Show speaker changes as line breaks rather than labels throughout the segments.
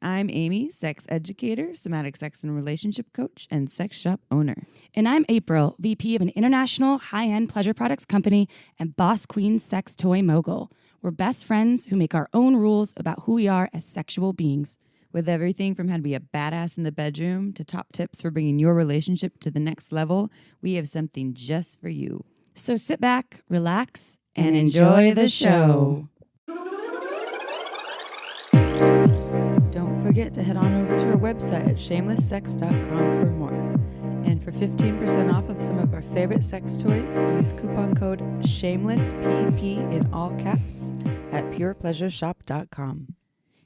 I'm Amy, sex educator, somatic sex and relationship coach, and sex shop owner.
And I'm April, VP of an international high-end pleasure products company and boss queen sex toy mogul. We're best friends who make our own rules about who we are as sexual beings.
With everything from how to be a badass in the bedroom to top tips for bringing your relationship to the next level, we have something just for you.
So sit back, relax, and enjoy the show.
Don't forget to head on over to our website at shamelesssex.com for more. And for 15% off of some of our favorite sex toys, use coupon code SHAMELESSPP in all caps at purepleasureshop.com.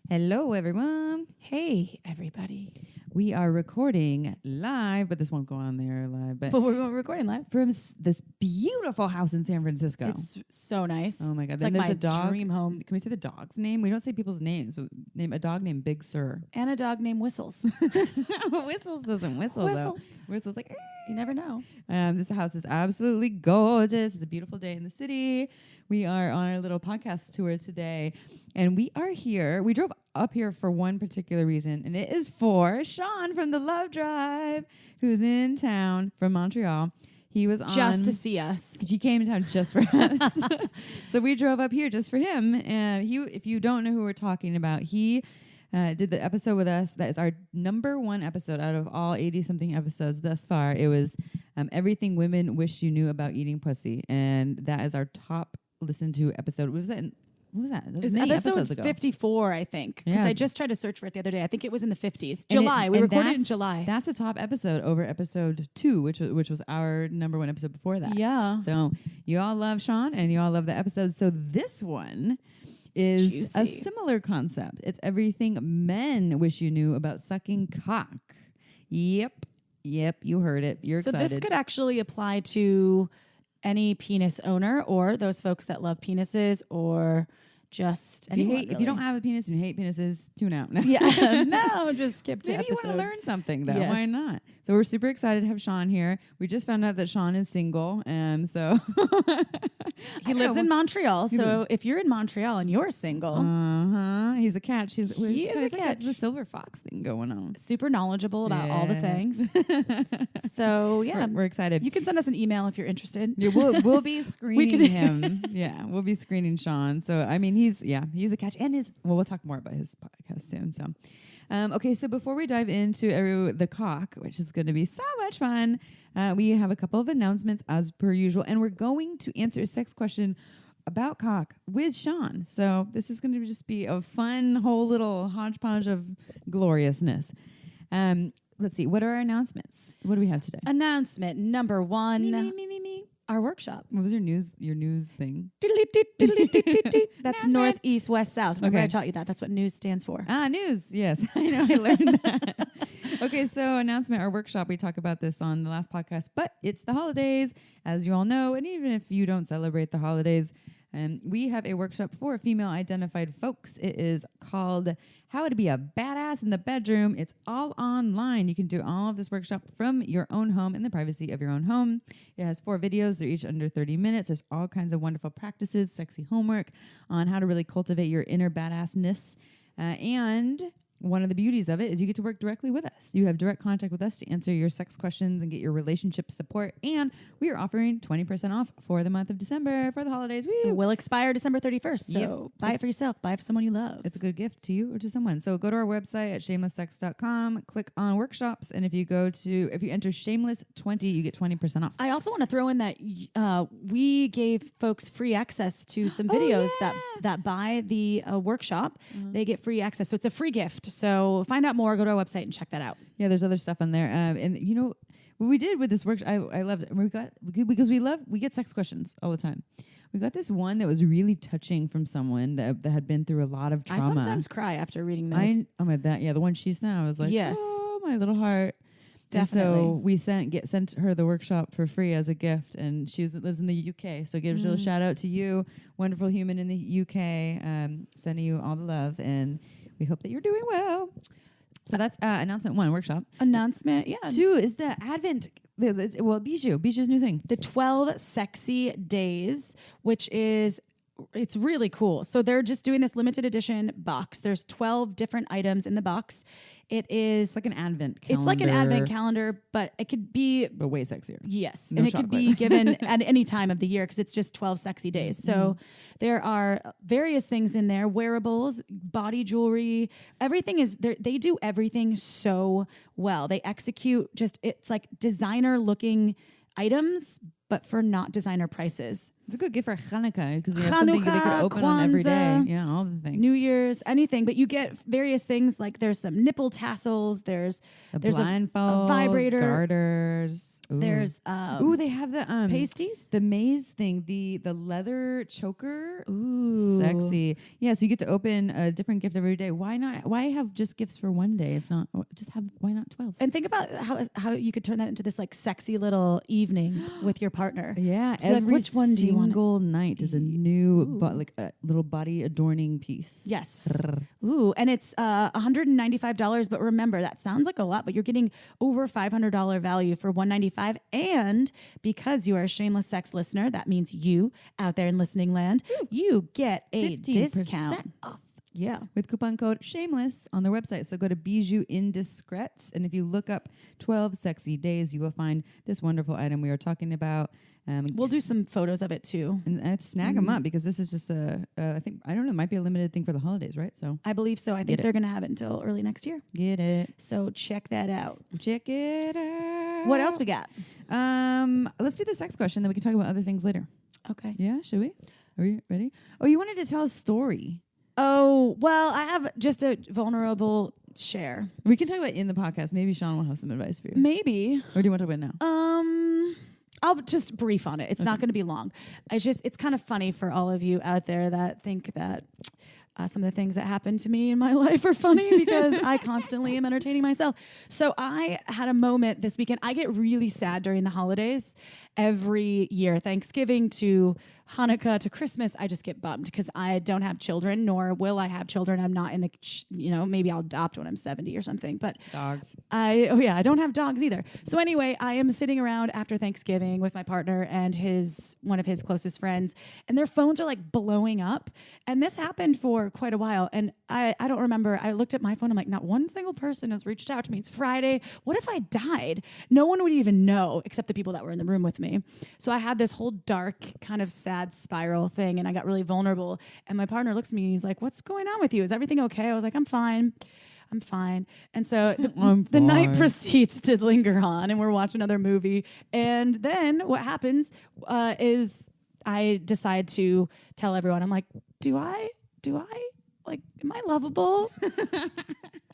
Hello, everyone.
Hey, everybody.
We are recording live, but this won't go on there live. But
we're recording live.
From this beautiful house in San Francisco.
It's so nice.
Oh, my God.
It's
Then
like
there's
my
a dog.
dream home.
Can we say the dog's name? We don't say people's names, but name a dog named Big Sur.
And a dog named Whistles.
Whistles doesn't whistle,
Whistle.
though. Whistle's like...
You never know.
This house is absolutely gorgeous. It's a beautiful day in the city. We are on our little podcast tour today, and we are here. We drove up here for one particular reason, and it is for Shaun from the Love Drive, who's in town from Montreal. He was on...
Just to see us.
He came to town just for us. So we drove up here just for him. And if you don't know who we're talking about, he... did the episode with us. That is our number one episode out of all 80-something episodes thus far. It was Everything Women Wish You Knew About Eating Pussy. And that is our top listened to episode. What was that? That was many episodes ago.
54, I think. Because
Yes.
I just tried to search for it the other day. I think it was in the 50s. July. We recorded in July.
That's a top episode over episode 2, which was our number one episode before that.
Yeah.
So you all love Shaun and you all love the episode. So this one... is
juicy.
A similar concept. It's everything men wish you knew about sucking cock. Yep, you heard it. You're excited.
So this could actually apply to any penis owner or those folks that love penises or just anyone.
If you don't have a penis and you hate penises, tune out.
Yeah, no, just skip to
Maybe
episode.
you want to learn something, though.
Yes.
Why not? So we're super excited to have Shaun here. We just found out that Shaun is single, so...
He lives in Montreal, so if you're in Montreal and you're single...
He's a catch. He is a catch.
catch.
The silver fox thing going on.
Super knowledgeable about all the things. So, yeah.
We're excited.
You can send us an email if you're interested.
Yeah, we'll be screening him. Yeah, we'll be screening Shaun. So, I mean, he's a catch. And we'll talk more about his podcast soon. So, okay, so before we dive into the cock, which is going to be so much fun, we have a couple of announcements as per usual. And we're going to answer a sex question about cock with Shaun. So this is going to just be a fun whole little hodgepodge of gloriousness. Let's see. What are our announcements? What do we have today?
Announcement number 1.
Me.
Our workshop.
What was your news thing?
That's north, east, west, south. Remember
Okay.
I taught you that. That's what news stands for.
News. Yes. I know. I learned that. Okay. So announcement, our workshop, we talk about this on the last podcast, but it's the holidays, as you all know. And even if you don't celebrate the holidays, we have a workshop for female identified folks. It is called How to Be a Badass in the Bedroom. It's all online. You can do all of this workshop from your own home in the privacy of your own home. It has 4 videos. They're each under 30 minutes. There's all kinds of wonderful practices, sexy homework on how to really cultivate your inner badassness. And one of the beauties of it is you get to work directly with us. You have direct contact with us to answer your sex questions and get your relationship support. And we are offering 20% off for the month of December for the holidays. Woo!
It will expire December 31st. So
Yep.
buy it for yourself. Buy it for someone you love.
It's a good gift to you or to someone. So go to our website at shamelesssex.com, click on workshops, and if you enter shameless20, you get 20% off.
I also want to throw in that we gave folks free access to some videos that buy the workshop. They get free access. So it's a free gift. So find out more. Go to our website and check that out.
Yeah, there's other stuff on there. And you know what we did with this workshop, I loved it. We get sex questions all the time. We got this one that was really touching from someone that had been through a lot of trauma.
I sometimes cry after reading those.
The one she sent, I was like,
yes.
Oh, my little heart.
Definitely.
And so we sent her the workshop for free as a gift, and she lives in the UK. So give a little shout out to you, wonderful human in the UK, sending you all the love, and we hope that you're doing well. So that's announcement 1, workshop.
Announcement, yeah.
2 is the Advent. Bijou's new thing.
The 12 Sexy Days, which is It's really cool. So they're just doing this limited edition box. There's 12 different items in the box. It is
like an advent calendar.
It's like an advent calendar, but it could be
way sexier.
Yes.
No
and it
chocolate.
could be given at any time of the year because it's just 12 sexy days. So there are various things in there, wearables, body jewelry, everything is there. They do everything so well. They execute it's like designer looking items, but for not designer prices.
It's a good gift for Hanukkah because you have something they could open on every day.
Kwanzaa,
Yeah, all the things.
New Year's, anything. But you get various things like there's some nipple tassels. There's
a
a
blindfold,
vibrator,
garters. Ooh.
There's
they have the
pasties,
the maze thing, the leather choker.
Ooh,
sexy. Yeah, so you get to open a different gift every day. Why not? Why have just gifts for one day? If not, why not 12?
And think about how you could turn that into this like sexy little evening with your partner.
Yeah,
every which one do you want?
Single night is a new like a little body adorning piece.
Yes. Ooh, and it's $195. But remember, that sounds like a lot, but you're getting over $500 value for $195. And because you are a Shameless Sex listener, that means you out there in listening land, you get a
15%
discount
off.
Yeah.
With coupon code shameless on their website. So go to Bijou Indiscrets, and if you look up 12 sexy days, you will find this wonderful item we are talking about.
We'll do some photos of it too.
And snag them up because this is just I think, I don't know, it might be a limited thing for the holidays, right? So
I believe so. I think they're going to have it until early next year.
Get it.
So check that out.
Check it out.
What else we got?
Let's do the sex question, then we can talk about other things later.
Okay.
Yeah, should we? Are you ready? Oh, you wanted to tell a story.
Oh, well, I have just a vulnerable share.
We can talk about it in the podcast. Maybe Shaun will have some advice for you.
Maybe.
Or do you want to talk about it now?
I'll just brief on it. It's not going to be long. It's kind of funny for all of you out there that think that some of the things that happen to me in my life are funny because I constantly am entertaining myself. So I had a moment this weekend. I get really sad during the holidays every year, Thanksgiving to Hanukkah to Christmas. I just get bummed because I don't have children, nor will I have children. I'm not in the, maybe I'll adopt when I'm 70 or something, but
dogs.
I don't have dogs either. So anyway, I am sitting around after Thanksgiving with my partner and one of his closest friends, and their phones are like blowing up. And this happened for quite a while. And I don't remember. I looked at my phone. I'm like, not one single person has reached out to me. It's Friday. What if I died? No one would even know except the people that were in the room with me. So I had this whole dark kind of sad spiral thing, and I got really vulnerable. And my partner looks at me and he's like, what's going on with you? Is everything okay? I was like, I'm fine. And so the night proceeds to linger on, and we're watching another movie. And then what happens is I decide to tell everyone, I'm like, do I like, am I lovable?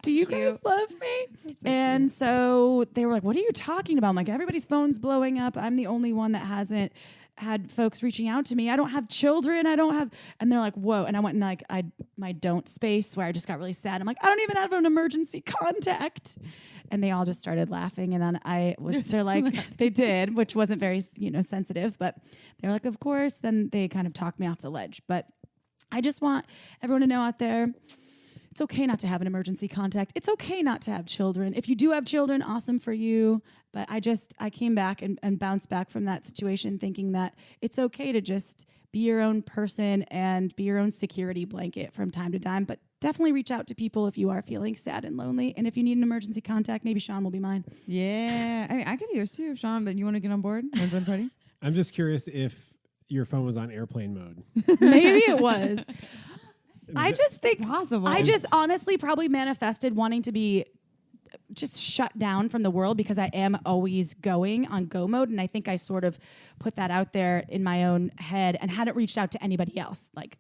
Do you guys love me? And so they were like, what are you talking about? I'm like, everybody's phone's blowing up. I'm the only one that hasn't had folks reaching out to me. I don't have children. And they're like, whoa. And I went in like my don't space where I just got really sad. I'm like, I don't even have an emergency contact. And they all just started laughing. And then they're like, they did, which wasn't very, sensitive, but they're like, of course. Then they kind of talked me off the ledge. But I just want everyone to know out there, it's okay not to have an emergency contact. It's okay not to have children. If you do have children, awesome for you. But I came back and bounced back from that situation thinking that it's okay to just be your own person and be your own security blanket from time to time. But definitely reach out to people if you are feeling sad and lonely. And if you need an emergency contact, maybe Shaun will be mine.
Yeah. I mean, I could be yours too, Shaun, but you want to get on board? Want to join the party?
I'm just curious if your phone was on airplane mode.
Maybe it was. I just think
possible.
I just honestly probably manifested wanting to be just shut down from the world because I am always going on go mode. And I think I sort of put that out there in my own head and hadn't reached out to anybody else, like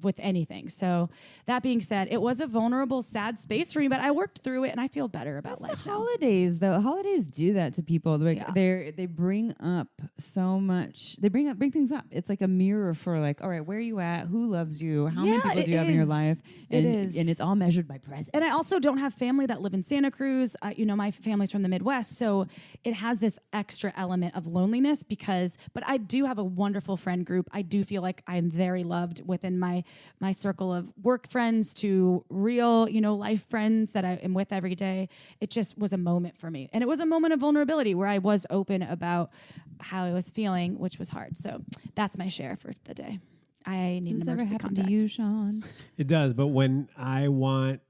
with anything. So that being said, it was a vulnerable, sad space for me, but I worked through it and I feel better about life.
The holidays, though. Holidays do that to people. Like they bring up so much. They bring things up. It's like a mirror for like, all right, where are you at? Who loves you? How many people do you have in your life? And,
it is.
And it's all measured by presents.
And I also don't have family that live in Santa Cruz. My family's from the Midwest. So it has this extra element of loneliness but I do have a wonderful friend group. I do feel like I'm very loved within my circle of work friends to real, life friends that I am with every day. It just was a moment for me. And it was a moment of vulnerability where I was open about how I was feeling, which was hard. So that's my share for the day. I need
Does
an
this ever
emergency
happen
contact.
to you, Shaun?
It does, but when I want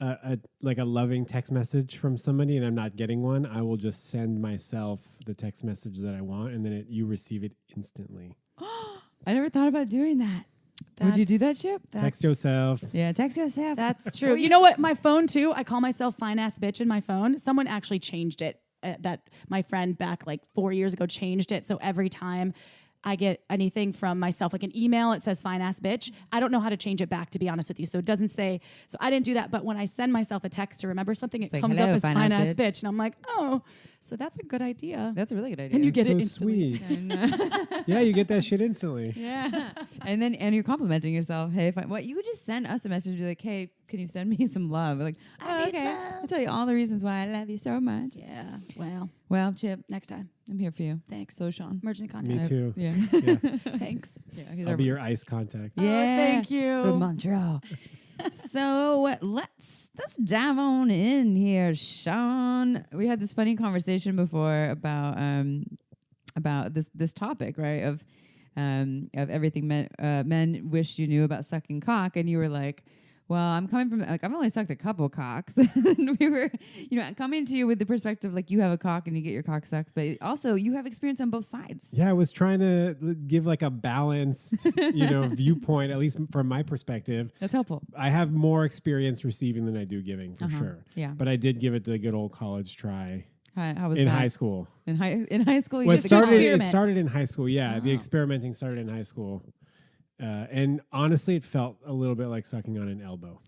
a loving text message from somebody and I'm not getting one, I will just send myself the text message that I want, and then you receive it instantly.
I never thought about doing that. Would you do that, Chip?
Text yourself.
Yeah, text yourself.
That's true. You know what? My phone too. I call myself fine ass bitch in my phone. Someone actually changed it. That my friend back like 4 years ago changed it. So every time I get anything from myself, like an email, it says fine ass bitch. I don't know how to change it back, to be honest with you. So it doesn't say, so I didn't do that. But when I send myself a text to remember something, it
like,
comes
hello,
up as
fine
fine
ass
ass bitch. And I'm like, oh, so that's a good idea.
That's a really good idea.
Then you get
So
it instantly.
sweet.
And,
Yeah, you get that shit instantly.
yeah. And you're complimenting yourself. Hey, what you could just send us a message and be like, hey, can you send me some love? We're like, oh, okay. I'll tell you all the reasons why I love you so much.
Yeah. Well,
Well, Chip,
next time.
I'm here for you.
Thanks.
So, Shaun.
Emergency contact.
Me too.
Yeah.
Yeah.
Thanks.
Yeah, he's
I'll be your ice contact.
Oh, thank you.
From Montreal. So let's dive on in here, Shaun. We had this funny conversation before about this topic, right? Of everything men wish you knew about sucking cock, and you were like, well, I'm coming from like I've only sucked a couple cocks. And we were, coming to you with the perspective like you have a cock and you get your cock sucked, but also you have experience on both sides.
Yeah, I was trying to give like a balanced, viewpoint, at least from my perspective.
That's helpful.
I have more experience receiving than I do giving, for sure.
Yeah.
But I did give it the good old college try
How was
in
that?
high school.
In high school, you
Well,
did the good
experiment.
it started in high school. Yeah, the
Oh.
experimenting started in high school. And honestly, it felt a little bit like sucking on an elbow.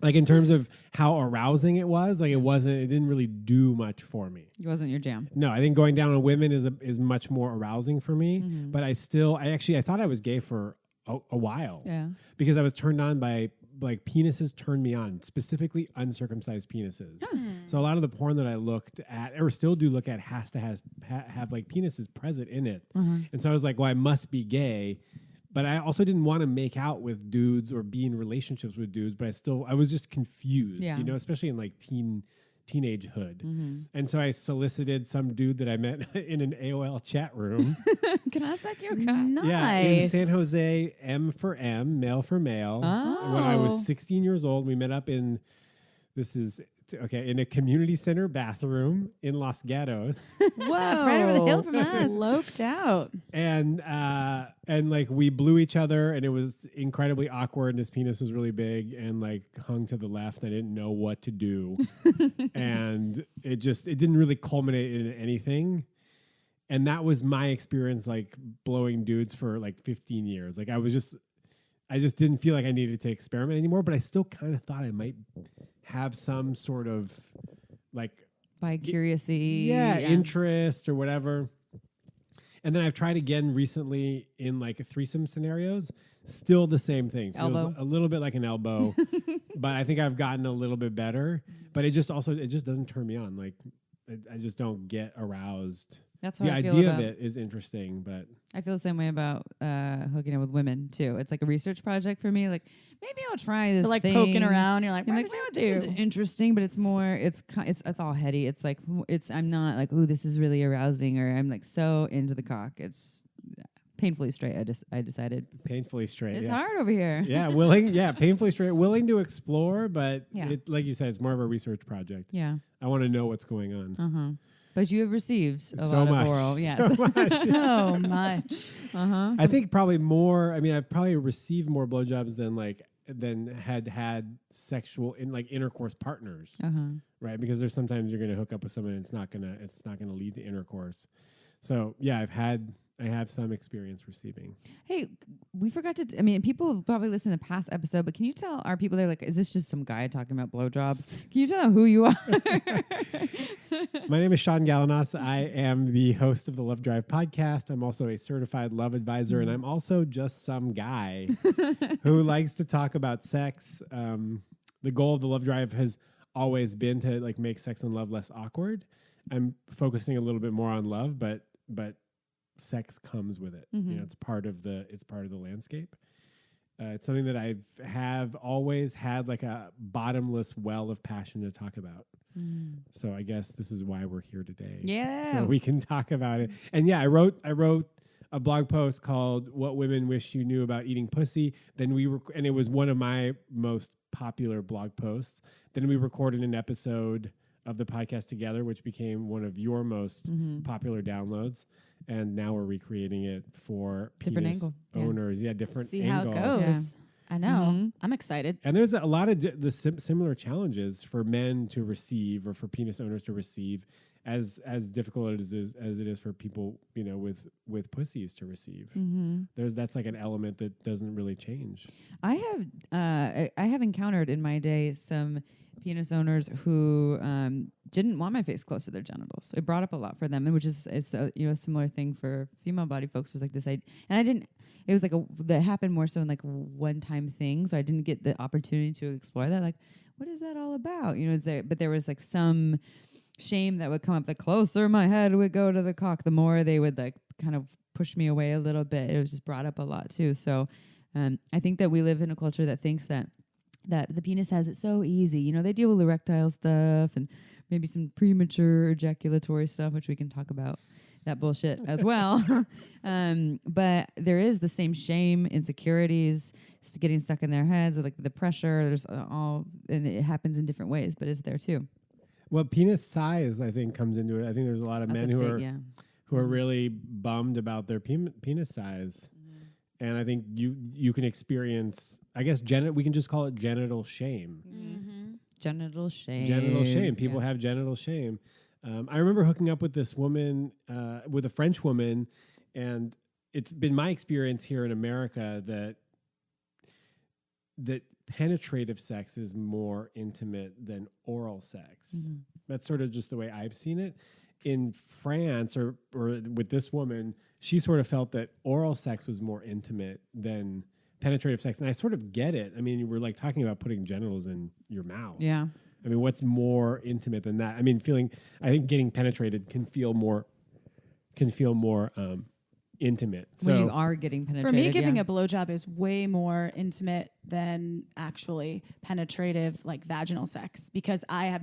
Like in terms of how arousing it was, like it didn't really do much for me.
It wasn't your jam.
No, I think going down on women is much more arousing for me.
Mm-hmm.
But I thought I was gay for a while.
Yeah.
Because I was turned on by like penises turned me on, specifically uncircumcised penises. So a lot of the porn that I looked at or still do look at has to have like penises present in it. And so I was like, well, I must be gay. But I also didn't want to make out with dudes or be in relationships with dudes. But I was just confused,
Yeah.
Especially in like teenagehood. And so I solicited some dude that I met in an AOL chat room.
Can I suck your cock?
Nice.
Yeah, in San Jose, M for M, male for male.
Oh.
When I was 16 years old, we met up in a community center bathroom in Los Gatos.
Whoa.
That's right over the hill from us.
Loped out.
And like we blew each other, and it was incredibly awkward, and his penis was really big and like hung to the left. I didn't know what to do. And it didn't really culminate in anything. And that was my experience, like blowing dudes for like 15 years. Like I just didn't feel like I needed to experiment anymore, but I still kind of thought I might have some sort of like
Bi-curiosity.
interest or whatever. And then I've tried again recently in like threesome scenarios. Still the same thing. Feels
Elbow.
a little bit like an elbow, but I think I've gotten a little bit better. But it just doesn't turn me on. Like I just don't get aroused.
That's how
The
I feel
idea
about
of it is interesting, but
I feel the same way about hooking up with women too. It's like a research project for me. Like maybe I'll try this.
They're like
thing.
poking around. You're like,
And
what
like,
did
oh,
you
this is
do?
interesting, but it's more. It's all heady. It's like I'm not like, oh, this is really arousing, or I'm like so into the cock. It's painfully straight. I decided
painfully straight.
it's
yeah.
hard over here.
Yeah, painfully straight, willing to explore, but
Yeah.
like you said, it's more of a research project.
Yeah.
I want to know what's going on.
But you have received a
So
lot
much.
of oral. Yes.
So much.
So much.
I think probably more. I mean, I've probably received more blowjobs than had sexual intercourse partners, right? Because there's sometimes you're going to hook up with someone and it's not gonna lead to intercourse. So yeah, I have some experience receiving.
Hey, we forgot to. I mean, people have probably listened to the past episode, but can you tell our people they're like, is this just some guy talking about blowjobs? Can you tell them who you are?
My name is Shaun Galanos. I am the host of the Love Drive podcast. I'm also a certified love advisor, and I'm also just some guy who likes to talk about sex. The goal of the Love Drive has always been to like make sex and love less awkward. I'm focusing a little bit more on love, but sex comes with it. It's part of the landscape. It's something that have always had like a bottomless well of passion to talk about. So I guess this is why we're here today.
Yeah.
So we can talk about it. And yeah, I wrote a blog post called "What Women Wish You Knew About Eating Pussy." Then and it was one of my most popular blog posts. Then we recorded an episode of the podcast together, which became one of your most popular downloads. And now we're recreating it for
Different
penis
angle.
owners. Yeah, different
See
angle.
how it goes.
Yeah.
I know.
Mhm.
I'm excited.
And there's a lot of similar challenges for men to receive or for penis owners to receive, as difficult as it is for people, with pussies to receive. That's like an element that doesn't really change.
I have encountered in my day some penis owners who didn't want my face close to their genitals. It brought up a lot for them, and it's a similar thing for female body folks. Is like this, it was like that happened more so in like a one-time thing, so I didn't get the opportunity to explore that. Like, what is that all about? But there was like some shame that would come up. The closer my head would go to the cock, the more they would like kind of push me away a little bit. It was just brought up a lot too. So I think that we live in a culture that thinks that the penis has it so easy. They deal with erectile stuff and maybe some premature ejaculatory stuff, which we can talk about that bullshit as well. But there is the same shame, insecurities, getting stuck in their heads, like the pressure. There's and it happens in different ways, but it's there too.
Well, penis size, I think, comes into it. I think there's a lot of men who are really bummed about their penis size. And I think you can experience, I guess, we can just call it genital shame.
Genital shame.
Genital shame. People have genital shame. I remember hooking up with this woman, with a French woman, and it's been my experience here in America that penetrative sex is more intimate than oral sex. That's sort of just the way I've seen it. In France, or with this woman, she sort of felt that oral sex was more intimate than penetrative sex. And I sort of get it. I mean, we're like talking about putting genitals in your mouth.
Yeah.
I mean, what's more intimate than that? I mean, I think getting penetrated can feel more intimate.
When you are getting penetrated.
For me, giving a blowjob is way more intimate than actually penetrative, like vaginal sex, because I've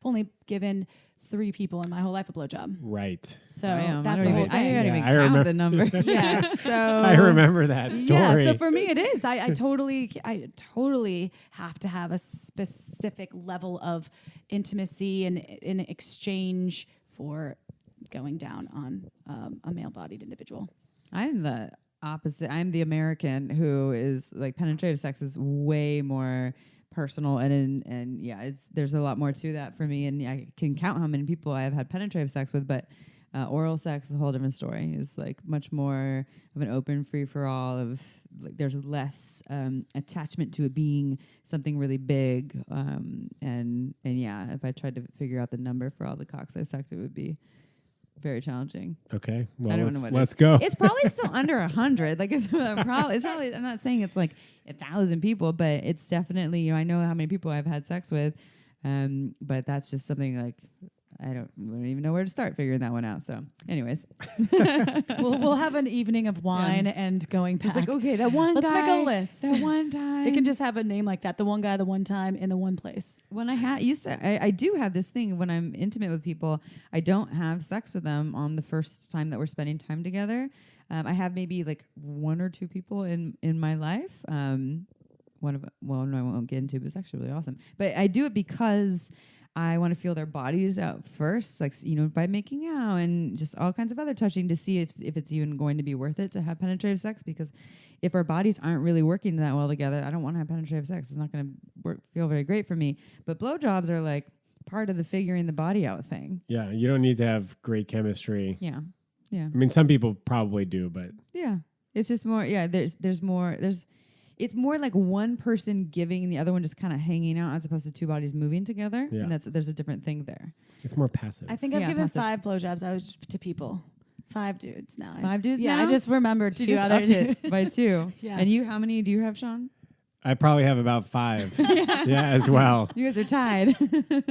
only given 3 people in my whole life a blowjob.
Right.
So
Damn,
that's
I
the
don't
whole
even,
thing.
I don't even
I
count
remember.
the number.
Yeah. So
I remember that story.
Yeah. So for me, it is. I totally have to have a specific level of intimacy and in exchange for going down on a male-bodied individual.
I'm the opposite. I'm the American who is like penetrative sex is way more personal and there's a lot more to that for me, and I can count how many people I have had penetrative sex with, but oral sex is a whole different story. It's like much more of an open free for all of like there's less attachment to it being something really big, and if I tried to figure out the number for all the cocks I've sucked, it would be very challenging.
Okay,
I
well,
don't know what
let's go.
It's probably still under 100. Like it's probably. I'm not saying it's like 1,000 people, but it's definitely. I know how many people I've had sex with, but that's just something like I don't even know where to start figuring that one out. So, anyways,
we'll have an evening of wine and going back.
it's like okay, that one
Let's
guy.
make a list.
That one time.
It can just have a name like that. The one guy, the one time, in the one place.
When I do have this thing when I'm intimate with people, I don't have sex with them on the first time that we're spending time together. I have maybe like 1 or 2 people in my life. I won't get into, but it's actually really awesome. But I do it because I want to feel their bodies out first, like, by making out and just all kinds of other touching to see if it's even going to be worth it to have penetrative sex. Because if our bodies aren't really working that well together, I don't want to have penetrative sex. It's not going to feel very great for me. But blowjobs are like part of the figuring the body out thing.
Yeah, you don't need to have great chemistry.
Yeah. Yeah.
I mean, some people probably do, but
yeah, it's just more. Yeah, there's more. It's more like one person giving and the other one just kind of hanging out, as opposed to 2 bodies moving together.
Yeah.
And there's a different thing there.
it's more passive.
I think I've given
passive.
5 blowjobs to people. 5 dudes now.
5 dudes
Yeah,
now?
I just remembered
She
2
just
other
upped it by 2.
Yeah.
And you, how many do you have, Shaun?
I probably have about 5. Yeah, as well.
You guys are tied.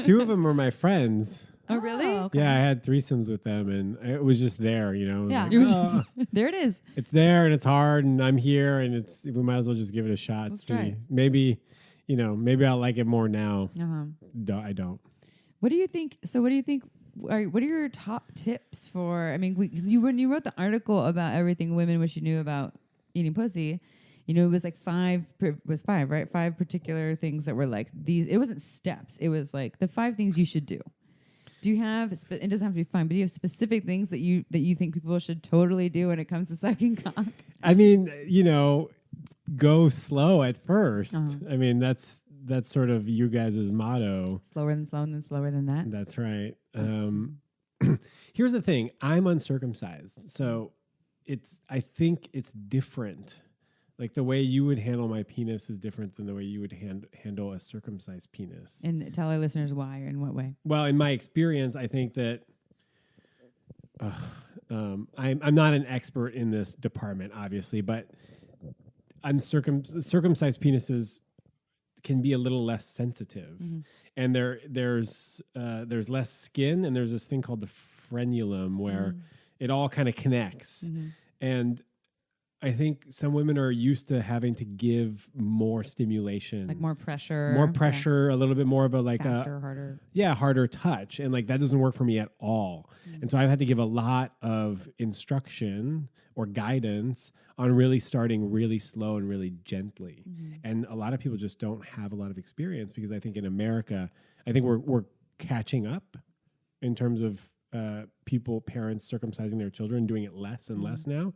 2 of them were my friends.
Oh, really?
okay.
Yeah, I had threesomes with them, and it was just there, It was
Yeah.
like,
It was
oh,
just, there it is.
it's there, and it's hard, and I'm here, and we might as well just give it a shot.
Let's
See.
try.
Maybe I'll like it more now.
Uh-huh.
I don't.
What do you think? So what do you think what are your top tips for? I mean, because when you wrote the article about everything women wish you knew about eating pussy, you know, it was like five, right? 5 particular things that were like these. It wasn't steps. It was like the 5 things you should do. Do you have? It doesn't have to be fun, but do you have specific things that you think people should totally do when it comes to sucking cock?
I mean, you know, go slow at first. I mean, that's sort of you guys' motto.
Slower than slow and then slower than that.
That's right. Here's the thing. I'm uncircumcised. So I think it's different. Like the way you would handle my penis is different than the way you would handle a circumcised penis.
And tell our listeners why or in what way.
Well, in my experience, I think that I'm not an expert in this department, obviously, but circumcised penises can be a little less sensitive, and there's less skin, and there's this thing called the frenulum where it all kind of connects, and I think some women are used to having to give more stimulation,
like more pressure,
a little bit more of a
faster, harder.
Yeah, harder touch. And like that doesn't work for me at all. And so I've had to give a lot of instruction or guidance on really starting really slow and really gently. And a lot of people just don't have a lot of experience because I think in America, I think we're catching up in terms of parents circumcising their children, doing it less and less now.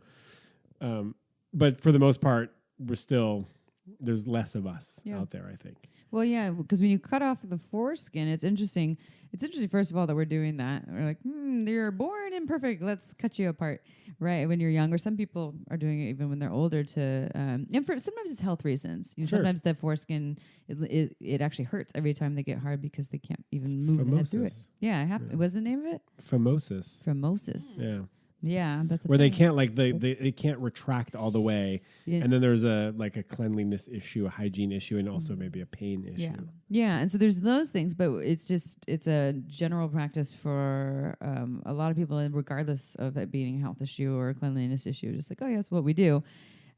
But for the most part, there's less of us out there, I think.
Well, yeah, because when you cut off the foreskin, it's interesting. It's interesting, first of all, that we're doing that. We're like, you're born imperfect. Let's cut you apart, right? When you're young, or some people are doing it even when they're older. And sometimes it's health reasons. You know, sometimes the foreskin it actually hurts every time they get hard because they can't even move their head through it. Yeah, what's the name of it?
Phimosis.
Phimosis. Yeah, that's
where they can't they can't retract all the way, and then there's a cleanliness issue, a hygiene issue, and also maybe a pain issue.
Yeah, and so there's those things, but it's a general practice for a lot of people, regardless of it being a health issue or a cleanliness issue. Just like, oh, yeah, that's what we do.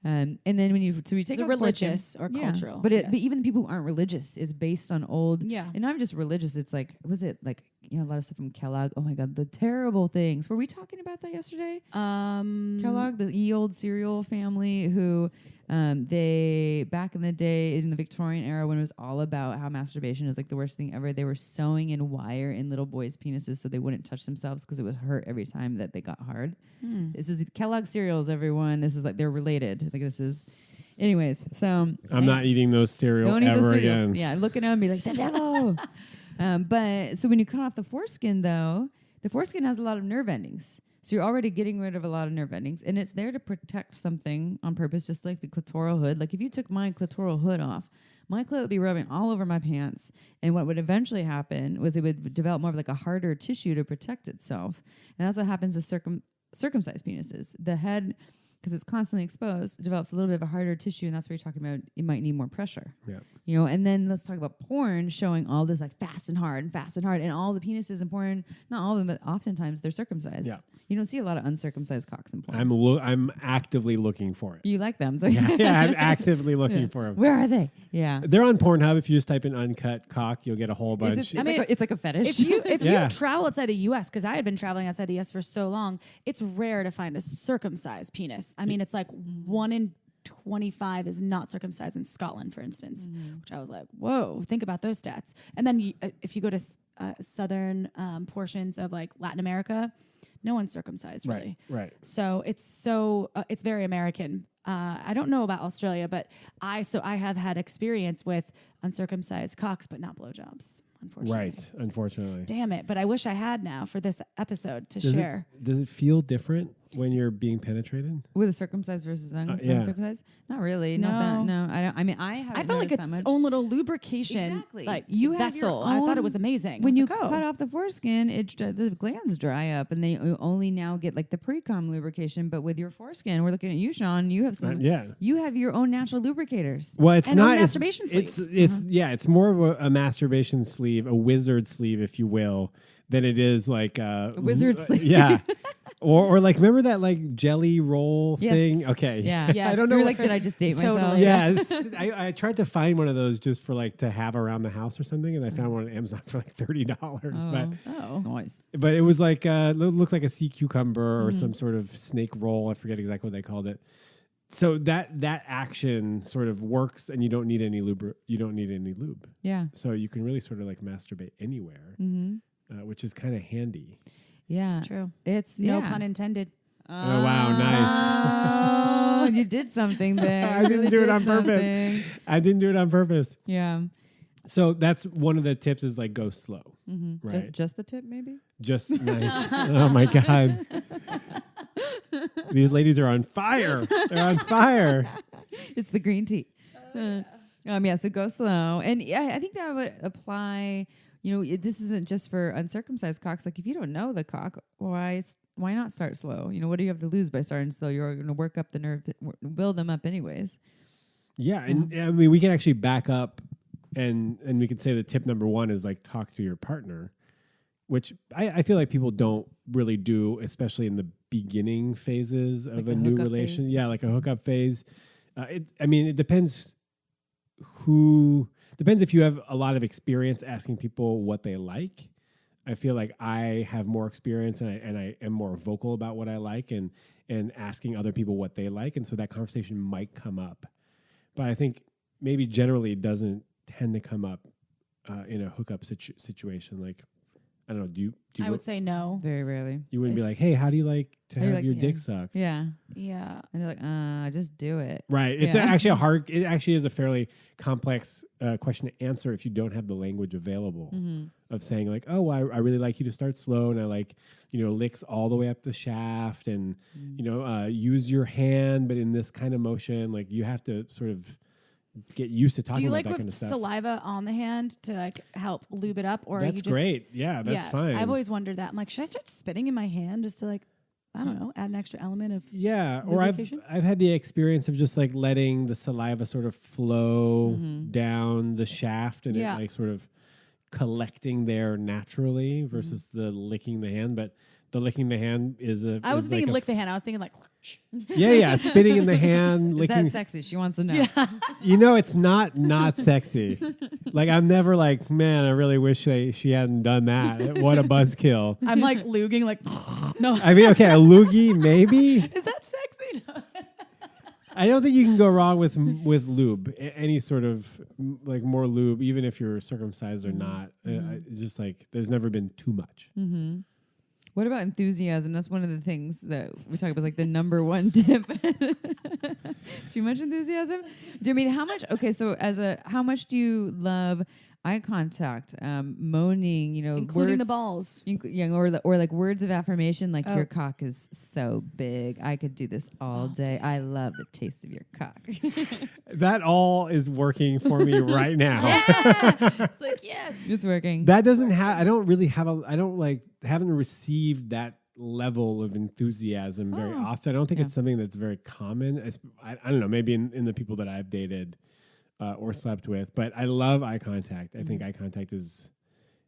And then when you take
the religious or cultural,
but even the people who aren't religious, it's based on old.
Yeah,
and not just religious. It's like, was it like a lot of stuff from Kellogg? Oh my God, the terrible things. Were we talking about that yesterday? Kellogg, the old cereal family who they back in the day in the Victorian era when it was all about how masturbation is like the worst thing ever. They were sewing in wire in little boys' penises so they wouldn't touch themselves because it would hurt every time that they got hard. This is Kellogg cereals, everyone. This is like they're related. Like this is, anyways. So
I'm not eating those cereal ever again.
Yeah, look at them and be like the devil. But so when you cut off the foreskin, though, the foreskin has a lot of nerve endings. So you're already getting rid of a lot of nerve endings, and it's there to protect something on purpose, just like the clitoral hood. Like if you took my clitoral hood off, my clit would be rubbing all over my pants, and what would eventually happen was it would develop more of like a harder tissue to protect itself, and that's what happens to circumcised penises. The head, because it's constantly exposed, develops a little bit of a harder tissue, and that's what you're talking about. It might need more pressure. Yeah. You know, and then let's talk about porn showing all this like fast and hard, and all the penises in porn, not all of them, but oftentimes they're circumcised. Yeah. You don't see a lot of uncircumcised cocks in porn.
I'm actively looking for it.
You like them. So
yeah, I'm actively looking for them.
Where are they? Yeah.
They're on Pornhub. If you just type in uncut cock, you'll get a whole bunch.
It's like a fetish.
If you travel outside the U.S., because I had been traveling outside the U.S. for so long, it's rare to find a circumcised penis. I mean, it's like 1 in 25 is not circumcised in Scotland, for instance, which I was like, whoa, think about those stats. And then if you go to southern portions of like Latin America, no one's circumcised, really.
Right.
So it's very American. I don't know about Australia, but I have had experience with uncircumcised cocks, but not blowjobs, unfortunately.
Right, unfortunately.
Damn it. But I wish I had now for this episode to share.
Does it feel different when you're being penetrated?
With a circumcised versus uncircumcised? Not really.
No.
Not that. No. I don't. I mean, I
felt like it's its own little lubrication.
Exactly.
Like you vessel. I thought it was amazing.
When you cut off the foreskin, the glands dry up, and they only now get like the pre-cum lubrication. But with your foreskin, we're looking at you, Shaun. You have some. You have your own natural lubricators.
Well, it's not
a masturbation sleeve.
It's more of a masturbation sleeve, a wizard sleeve, if you will, than it is like
a wizard sleeve.
Yeah. Or like, remember that like jelly roll
Yes.
thing? Okay.
Yeah.
Yes.
I don't know.
You're
what-
like, did I just date
Totally.
myself?
Yes. I tried to find one of those just for like to have around the house or something, and I found one on Amazon for like $30.
Oh.
Nice.
But it was like looked like a sea cucumber or some sort of snake roll. I forget exactly what they called it. So that action sort of works, and you don't need any lube. You don't need any lube.
Yeah.
So you can really sort of like masturbate anywhere, which is kind of handy.
Yeah.
It's true.
It's
No
yeah.
pun intended.
Oh, wow, nice.
Oh, you did something there.
I
You
didn't
really
do it
did
on purpose.
something.
I didn't do it on purpose.
Yeah.
So that's one of the tips is like go slow, right?
Just the tip, maybe?
Just nice. Oh my God. These ladies are on fire. They're on fire.
It's the green tea. Yeah, so go slow. And yeah, I think that would apply, this isn't just for uncircumcised cocks. Like if you don't know the cock, why not start slow? What do you have to lose by starting slow? You're going to work up the nerve, build them up anyways.
Yeah. And I mean, we can actually back up and we could say the tip number one is like talk to your partner, which I feel like people don't really do, especially in the beginning phases of
Like
a
the
new
hookup
relation.
phase?
Yeah, like a hookup phase. It depends if you have a lot of experience asking people what they like. I feel like I have more experience and I am more vocal about what I like and asking other people what they like. And so that conversation might come up. But I think maybe generally it doesn't tend to come up in a hookup situation. Like, I don't know, do you
I would say no.
Very rarely.
you wouldn't be
it's-
like, hey, how do you like to
How do you
have
like-
your
yeah.
dick sucked?
Yeah.
Yeah.
And they're like, just do it.
Right. It's
Yeah.
actually it actually is a fairly complex question to answer if you don't have the language available of saying like, oh, I really like you to start slow and I like, licks all the way up the shaft and, use your hand, but in this kind of motion, like you have to sort of get used to
Do
talking
you
about
like
that
with
kind of stuff.
saliva on the hand to like help lube it up, or
That's
you just
great. Yeah, that's fine.
I've always wondered that. I'm like, should I start spitting in my hand just to like, I don't know, add an extra element of
Yeah, or I've
lubrication?
had the experience of just like letting the saliva sort of flow down the shaft and
Yeah.
it like sort of collecting there naturally versus the licking the hand. But the licking the hand is a.
I was
is
thinking
like
lick the hand. I was thinking like,
Yeah, spitting in the hand,
Is
licking.
that sexy? She wants to know.
It's not sexy. Like I'm never like, man, I really wish she hadn't done that. What a buzzkill.
I'm like luging like, no.
I mean, okay, a loogie maybe.
Is that sexy? No.
I don't think you can go wrong with lube. Any sort of like more lube, even if you're circumcised or not. It's just like there's never been too much.
What about enthusiasm? That's one of the things that we talk about, like the number one tip. Too much enthusiasm? I mean, how much? Okay, so how much do you love eye contact, moaning?
Including
words,
the balls.
or like words of affirmation, like
Oh.
your cock is so big. I could do this all day. I love the taste of your cock.
That all is working for me right now.
It's like, yes.
It's working.
That doesn't have. I don't really have haven't received that level of enthusiasm very often. I don't think
Yeah.
it's something that's very common. I don't know. Maybe in the people that I've dated or slept with, but I love eye contact. I think eye contact is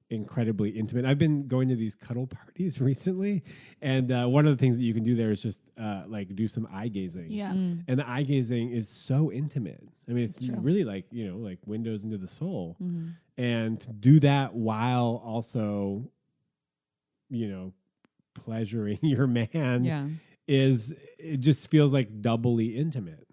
incredibly intimate. I've been going to these cuddle parties recently, and one of the things that you can do there is just like do some eye gazing.
Yeah.
And the eye gazing is so intimate. I mean, it's
true.
really like like windows into the soul, and to do that while also pleasuring your man
Yeah.
it just feels like doubly intimate.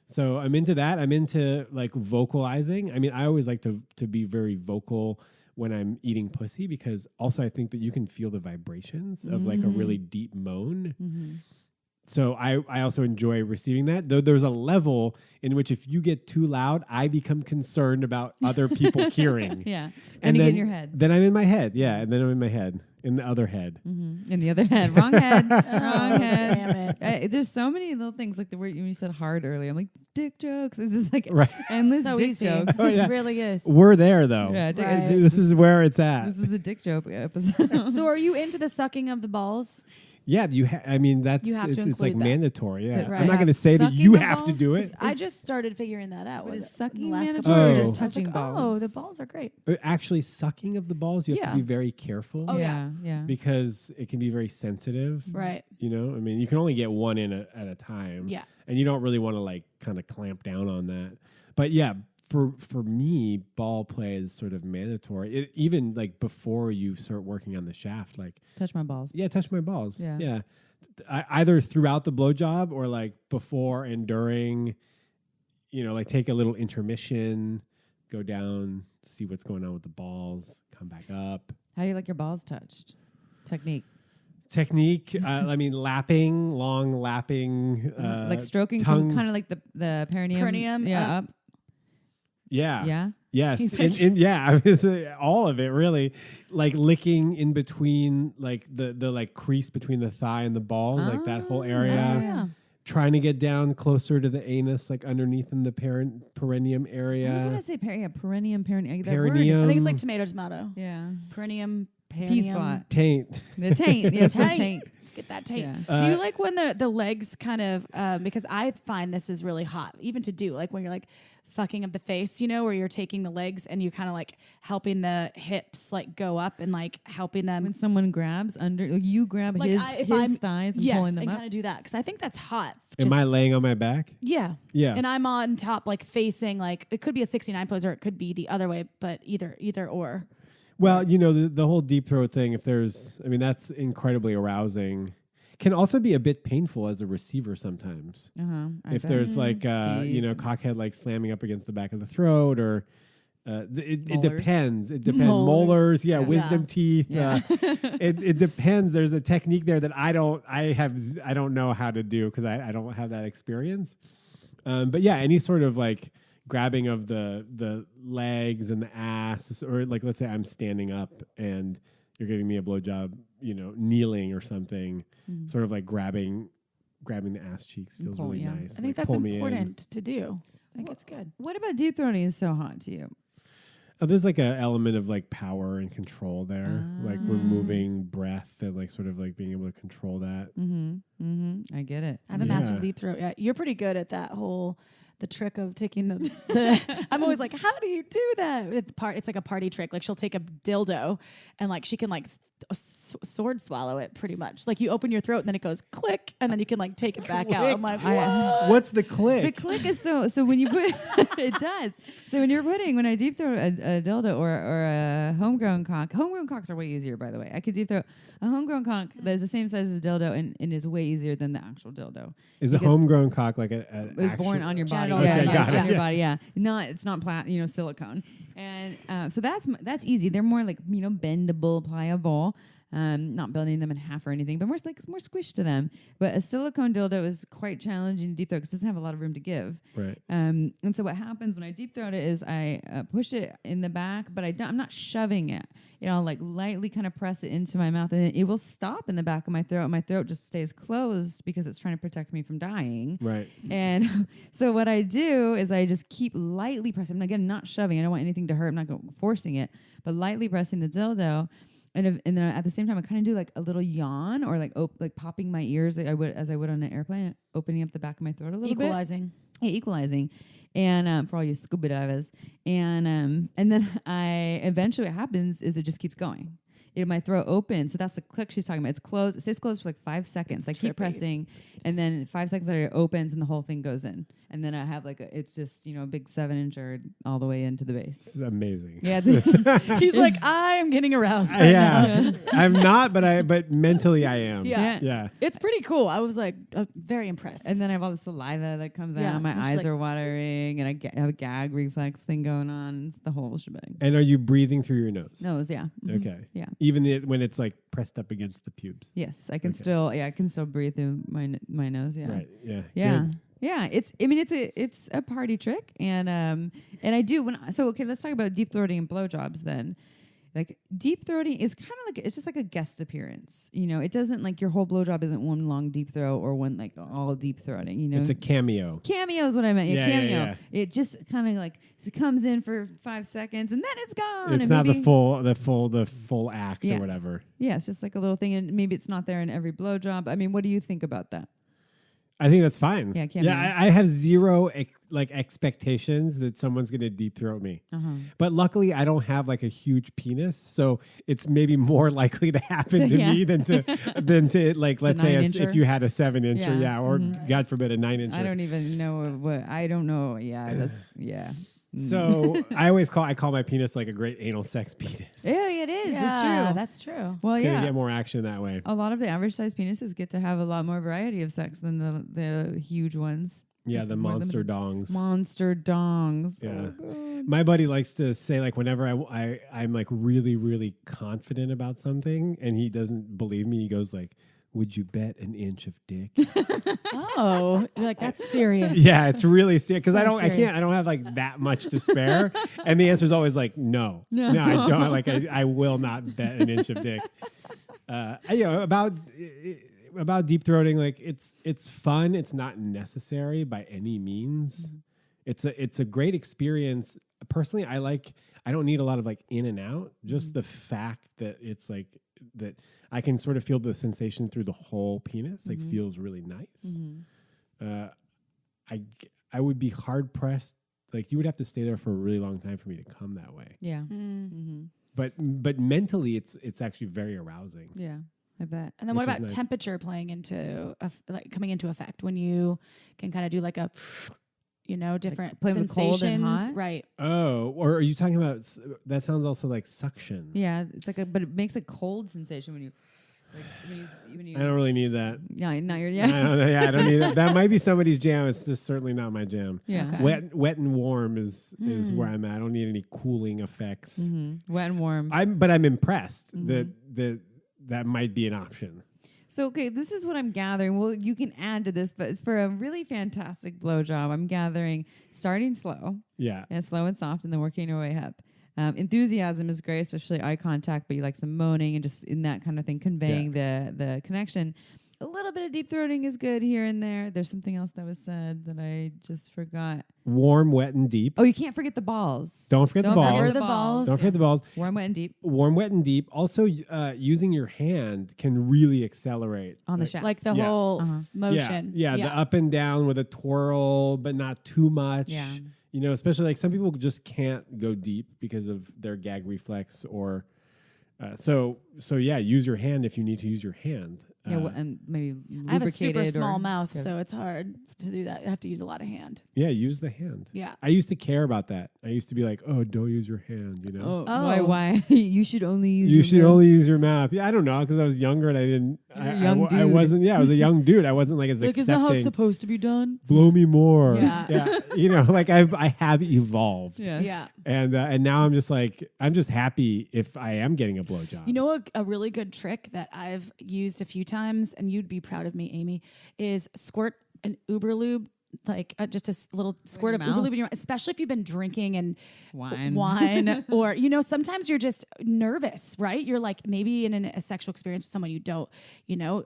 So I'm into that. I'm into like vocalizing. I mean, I always like to be very vocal when I'm eating pussy because also I think that you can feel the vibrations of like a really deep moan. So I also enjoy receiving that. Though there's a level in which if you get too loud, I become concerned about other people hearing.
Yeah. And you get in your head.
Then I'm in my head. Yeah. And then I'm in my head. In the other head.
In the other head. Wrong head. Wrong head.
Damn it.
There's so many little things like the word you said hard earlier. I'm like, dick jokes. It's just like
Right.
endless
So
dick
easy.
jokes.
Oh, yeah.
It really is.
We're there though.
Yeah,
Right.
This is where it's at.
This is the dick joke episode.
So are you into the sucking of the balls?
Yeah, I mean, that's
You have to
it's like
include that.
mandatory. Yeah,
Right.
I'm not going to say that
Sucking
you
of
have to
balls?
do it.
I just started figuring that out.
But
with
is
the
sucking
last
mandatory
couple
or
of
just
years. I was
touching
like,
balls?
Oh, the balls are great.
Actually, sucking of the balls, you have
Yeah.
to be very careful
Oh,
yeah.
because it can be very sensitive.
Right.
You know, I mean, you can only get one in at a time.
Yeah.
And you don't really want to like kind of clamp down on that. But yeah, for me, ball play is sort of mandatory. Even like before you start working on the shaft, like
Touch my balls.
yeah, touch my balls.
Yeah.
Yeah. Either throughout the blowjob or like before and during, you know, like take a little intermission, go down, see what's going on with the balls, come back up.
How do you like your balls touched? Technique.
I mean, long lapping.
Like stroking
tongue.
from kind of like the perineum.
Perineum,
Yeah, up.
Yeah.
Yeah.
Yes.
He's like-
Yeah. I mean, all of it really, like licking in between, like the like crease between the thigh and the balls, like that whole area.
Yeah.
Trying to get down closer to the anus, like underneath in the perineum area.
I just want to say perineum.
Perineum.
I think it's like tomato.
Yeah.
Perineum.
P spot.
Taint.
The taint. Yeah, it's called taint.
Let's get that taint.
Yeah.
Do you like when the legs kind of, because I find this is really hot, even to do, like when you're like fucking up the face, you know, where you're taking the legs and you kind of like helping the hips like go up and like helping them.
When someone grabs under, like you grab
Like
his
I'm-
thighs and
yes,
pulling them
and
up.
kind of do that because I think that's hot.
Am I laying on my back?
Yeah.
Yeah.
And I'm on top, like facing, like it could be a 69 pose or it could be the other way, but either or.
Well, you know, the whole deep throat thing, that's incredibly arousing. Can also be a bit painful as a receiver sometimes. If there's like, cockhead like slamming up against the back of the throat or it depends. It depends. Molars, wisdom teeth.
Yeah.
It depends. There's a technique there that I don't know how to do because I don't have that experience. But yeah, any sort of like grabbing of the legs and the ass, or like let's say I'm standing up and you're giving me a blowjob, you know, kneeling or something, sort of like grabbing the ass cheeks feels really nice.
I think that's important to do. I think it's good.
What about deep throating is so hot to you?
There's like an element of like power and control there, like removing breath and like sort of like being able to control that.
I get it.
I haven't mastered deep throat yet. You're pretty good at that whole the trick of taking the I'm always like, how do you do that? It's like a party trick. Like she'll take a dildo and like she can like sword swallow it pretty much. Like you open your throat and then it goes click and then you can like take it back out. I'm like,
what's the click?
The click is so when you put it does. So when I deep throat a dildo or a homegrown cock. Homegrown cocks are way easier, by the way. I could deep throat a homegrown cock that is the same size as a dildo and is way easier than the actual dildo.
Is a homegrown cock like a
it was born on your body?
Okay, got it.
On your body. Yeah, it's not silicone. And so that's easy. They're more like bendable, pliable. Not bending them in half or anything, but more squish to them. But a silicone dildo is quite challenging to deep throat because it doesn't have a lot of room to give.
Right.
And so what happens when I deep throat it is I push it in the back, but I'm not shoving it. I'll like lightly kind of press it into my mouth, and it will stop in the back of my throat. My throat just stays closed because it's trying to protect me from dying.
Right.
And so what I do is I just keep lightly pressing. Again, not shoving. I don't want anything to hurt. I'm not forcing it, but lightly pressing the dildo. And then at the same time, I kind of do like a little yawn or like popping my ears like as I would on an airplane, opening up the back of my throat a little bit. Equalizing. And for all you scuba divers. And then eventually what happens is it just keeps going. My throat opens. So that's the click she's talking about. It's closed. It stays closed for like 5 seconds. I keep pressing. And then 5 seconds later it opens and the whole thing goes in. And then I have like it's just, a big 7-incher all the way into the base.
This is amazing.
Yeah.
He's like, I am getting aroused right now.
I'm not, but mentally I am.
Yeah. It's pretty cool. I was like very impressed.
And then I have all the saliva that comes out. My eyes are watering and I have a gag reflex thing going on. It's the whole shebang.
And are you breathing through your nose?
Nose, yeah. Mm-hmm.
Okay.
Yeah.
Even when it's like pressed up against the pubes.
Yes, I can still breathe through my nose. Yeah.
Right. Yeah.
Yeah.
Good.
Yeah. It's a party trick, and I do let's talk about deep throating and blowjobs then. Like deep throating is kind of like it's just like a guest appearance. It doesn't like your whole blowjob isn't one long deep throat or one like all deep throating.
It's a cameo.
Cameo is what I meant. Yeah, cameo.
Yeah.
It just kind of like it comes in for 5 seconds and then it's gone.
It's
and
not the full act or whatever.
Yeah, it's just like a little thing, and maybe it's not there in every blowjob. I mean, what do you think about that?
I think that's fine.
Yeah, it can't be.
I have zero expectations that someone's going to deep throat me. But luckily, I don't have like a huge penis, so it's maybe more likely to happen to me than to like let's say if you had a 7-incher, or God forbid a 9-incher.
I don't even know what I don't know. Yeah, that's
So I call my penis like a great anal sex penis.
Yeah, it is.
Yeah,
that's true.
That's true.
Well,
It's gonna get more action that way.
A lot of the average size penises get to have a lot more variety of sex than the huge ones.
Yeah,
Just
the
more
monster
limited.
dongs.
Monster dongs.
Yeah.
Oh,
My buddy likes to say like whenever I'm like really, really confident about something and he doesn't believe me, he goes like, would you bet an inch of dick?
Oh, you're like, that's serious.
Yeah, it's really serious because
So
I don't have like that much to spare. And the answer is always like, no, I don't. Like I will not bet an inch of dick. About deep throating, like it's fun. It's not necessary by any means. It's a great experience. Personally, I don't need a lot of like in and out. Just the fact that it's like that I can sort of feel the sensation through the whole penis, like feels really nice. I would be hard pressed. Like you would have to stay there for a really long time for me to come that way.
Yeah.
But mentally, it's actually very arousing.
Yeah, I bet.
And then what
Which is
about
nice.
temperature playing into like coming into effect when you can kind of do like a different
play with cold and
sensations,
hot?
right?
Oh, or are you talking about that? Sounds also like suction.
Yeah, it's like but it makes a cold sensation when you
I don't really need that.
Yeah, not your
I don't need that. That might be somebody's jam. It's just certainly not my jam.
Yeah.
Okay.
Wet and warm is where I'm at. I don't need any cooling effects.
Wet and warm.
I'm impressed that might be an option.
So, okay, this is what I'm gathering. Well, you can add to this, but for a really fantastic blowjob, I'm gathering starting slow.
Yeah.
And slow and soft, and then working your way up. Enthusiasm is great, especially eye contact, but you like some moaning and just in that kind of thing, conveying the connection. A little bit of deep throating is good here and there. There's something else that was said that I just forgot.
Warm, wet, and deep.
Oh, you can't forget the balls.
Don't forget the balls.
forget the balls.
Don't forget the balls.
Warm, wet, and deep.
Warm, wet, and deep. Also, using your hand can really accelerate.
On the shaft.
Like the
Yeah.
whole motion.
Yeah, the up and down with a twirl, but not too much.
Yeah.
You know, especially like some people just can't go deep because of their gag reflex or so yeah, use your hand if you need to use your hand.
And maybe
I have a super
lubricated
small
or-
mouth, so it's hard to do that. I have to use a lot of hand.
Yeah, use the hand.
Yeah.
I used to care about that. I used to be like, oh, don't use your hand, you know?
Oh,
Oh.
why? You should only use
You
your
should
mouth.
only use your mouth. Yeah, I don't know, because I was younger and I didn't.
You're a young
I
dude.
wasn't. Yeah, I was a young dude. I wasn't like as
Like, is that how it's
accepting.
supposed to be done?
Blow me more.
Yeah.
You know, like I have evolved.
Yes.
Yeah.
And now I'm just happy if I am getting a blowjob.
You know, a really good trick that I've used a few times, and you'd be proud of me, Amy, is squirt an Uber lube, like just a little squirt of
your
Uber
mouth?
lube in your, especially if you've been drinking and
Wine.
or, sometimes you're just nervous, right? You're like maybe in a sexual experience with someone you don't,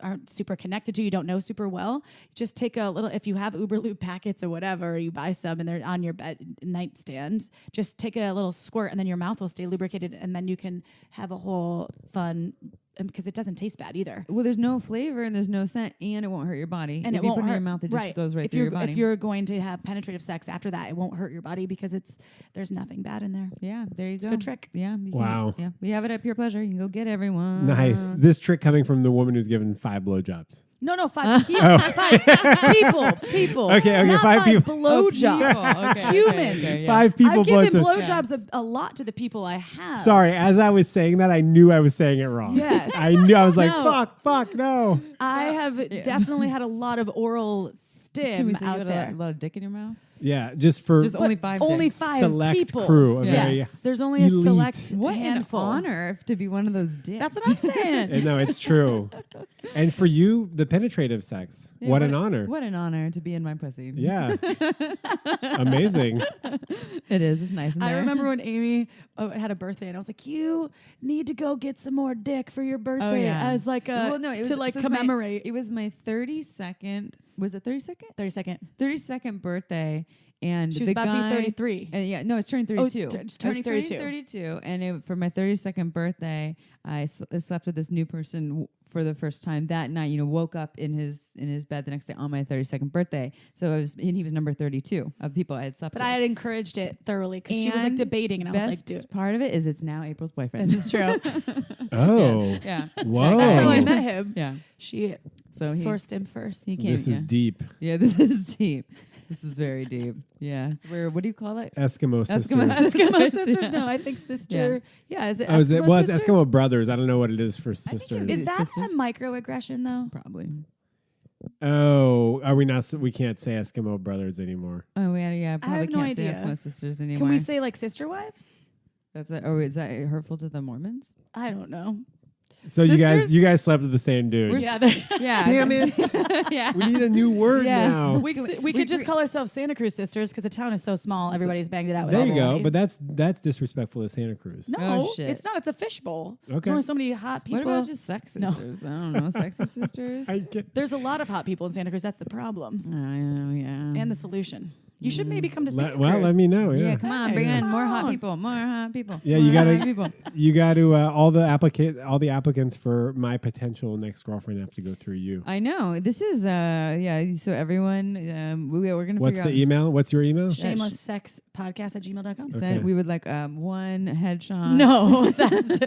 aren't super connected to, you don't know super well. Just take a little, if you have Uber lube packets or whatever, you buy some and they're on your bed nightstand, just take a little squirt and then your mouth will stay lubricated and then you can have a whole fun, because it doesn't taste bad either.
Well, there's no flavor and there's no scent, and it won't hurt your body.
And
if
it
you
won't
put it in
hurt.
your mouth, it just goes right through your body.
If you're going to have penetrative sex after that, it won't hurt your body because there's nothing bad in there.
Yeah, there you
It's
go.
a good trick.
Yeah.
Wow.
Yeah, we have it at Pure Pleasure. You can go get everyone.
Nice. This trick coming from the woman who's given 5 blowjobs.
No, 5 people. 5 people.
Okay,
Not
5 people.
Blowjobs.
Okay,
Humans.
okay, yeah.
5 people
I've given
blowjobs.
blowjobs a lot to the people I have.
Sorry, as I was saying that, I knew I was saying it wrong.
Yes.
I knew. I was like,
No.
fuck, no.
I have definitely had a lot of oral
Can we
stim
say you
out
had
there.
a lot of dick in your mouth?
Yeah, just for
Just only 5
Only
dicks.
5
select
people.
crew. A very
Yes, there's only a
elite.
select
What
handful.
an honor to be one of those dicks.
That's what I'm saying.
No, it's true. And for you, the penetrative sex.
Yeah,
what an honor.
What an honor to be in my pussy.
Yeah. Amazing.
It is. It's nice in there.
I remember when Amy had a birthday, and I was like, "You need to go get some more dick for your birthday."
Oh, yeah.
As like
Well, no, it was,
to like
so it was
commemorate.
it was my 32nd. Was it 32nd?
32nd.
32nd birthday, and
She was
the
about
guy,
to be 33.
Yeah, no, it's turning 32.
Oh, it's
I was
turning 32.
32, and for my 32nd birthday, I slept with this new person for the first time that night. Woke up in his bed the next day on my 32nd birthday. So he was number 32 of people I had slept
But
with.
I had encouraged it thoroughly because she was like
And
debating, and I was like,
Best
dude,
part of it is it's now April's boyfriend.
this is true.
Oh.
Yeah.
Whoa.
That's how I met him.
Yeah.
She
So
sourced him first.
he came.
This is deep.
Yeah, this is deep. This is very deep. Yeah. It's where, what do you call it?
Eskimo sisters.
Eskimo sisters? No, I think sister. Yeah, is it?
Oh, is it? Well, it's
sisters?
Eskimo brothers. I don't know what it is for
think it
sisters.
is.
Is that
sisters?
a microaggression though?
Probably.
Oh, are we not? We can't say Eskimo brothers anymore.
Oh, yeah. Probably
have no
can't say
idea.
Eskimo sisters anymore.
Can we say like sister wives?
That's it? Or is that hurtful to the Mormons?
I don't know.
So
Sisters?
you guys slept with the same dude.
We're
Yeah,
Yeah.
Damn it!
Yeah.
We need a new word
Yeah.
now.
we could just call ourselves Santa Cruz sisters because the town is so small. Everybody's banged it out. With
There you go.
everybody.
But that's disrespectful to Santa Cruz.
no,
Oh, shit.
it's not. It's a fishbowl. There's
Okay.
only so many hot people.
What about just sex
No.
sisters? I don't know. Sexist sisters?
I get,
There's a lot of hot people in Santa Cruz. That's the problem.
I know, yeah.
And the solution. You should maybe come to Santa
well,
Cruz.
let me know.
yeah,
Yeah.
come on,
Hey,
bring in
come
more hot
on.
people. More hot people.
Yeah,
more
you gotta-
hot people.
You got to all the applicants for my potential next girlfriend have to go through you.
I know. This is so everyone we're gonna
What's
figure
the email? What's your email?
Shameless sex podcast at gmail.com.
Send,
Okay.
we would like one headshot.
No, that's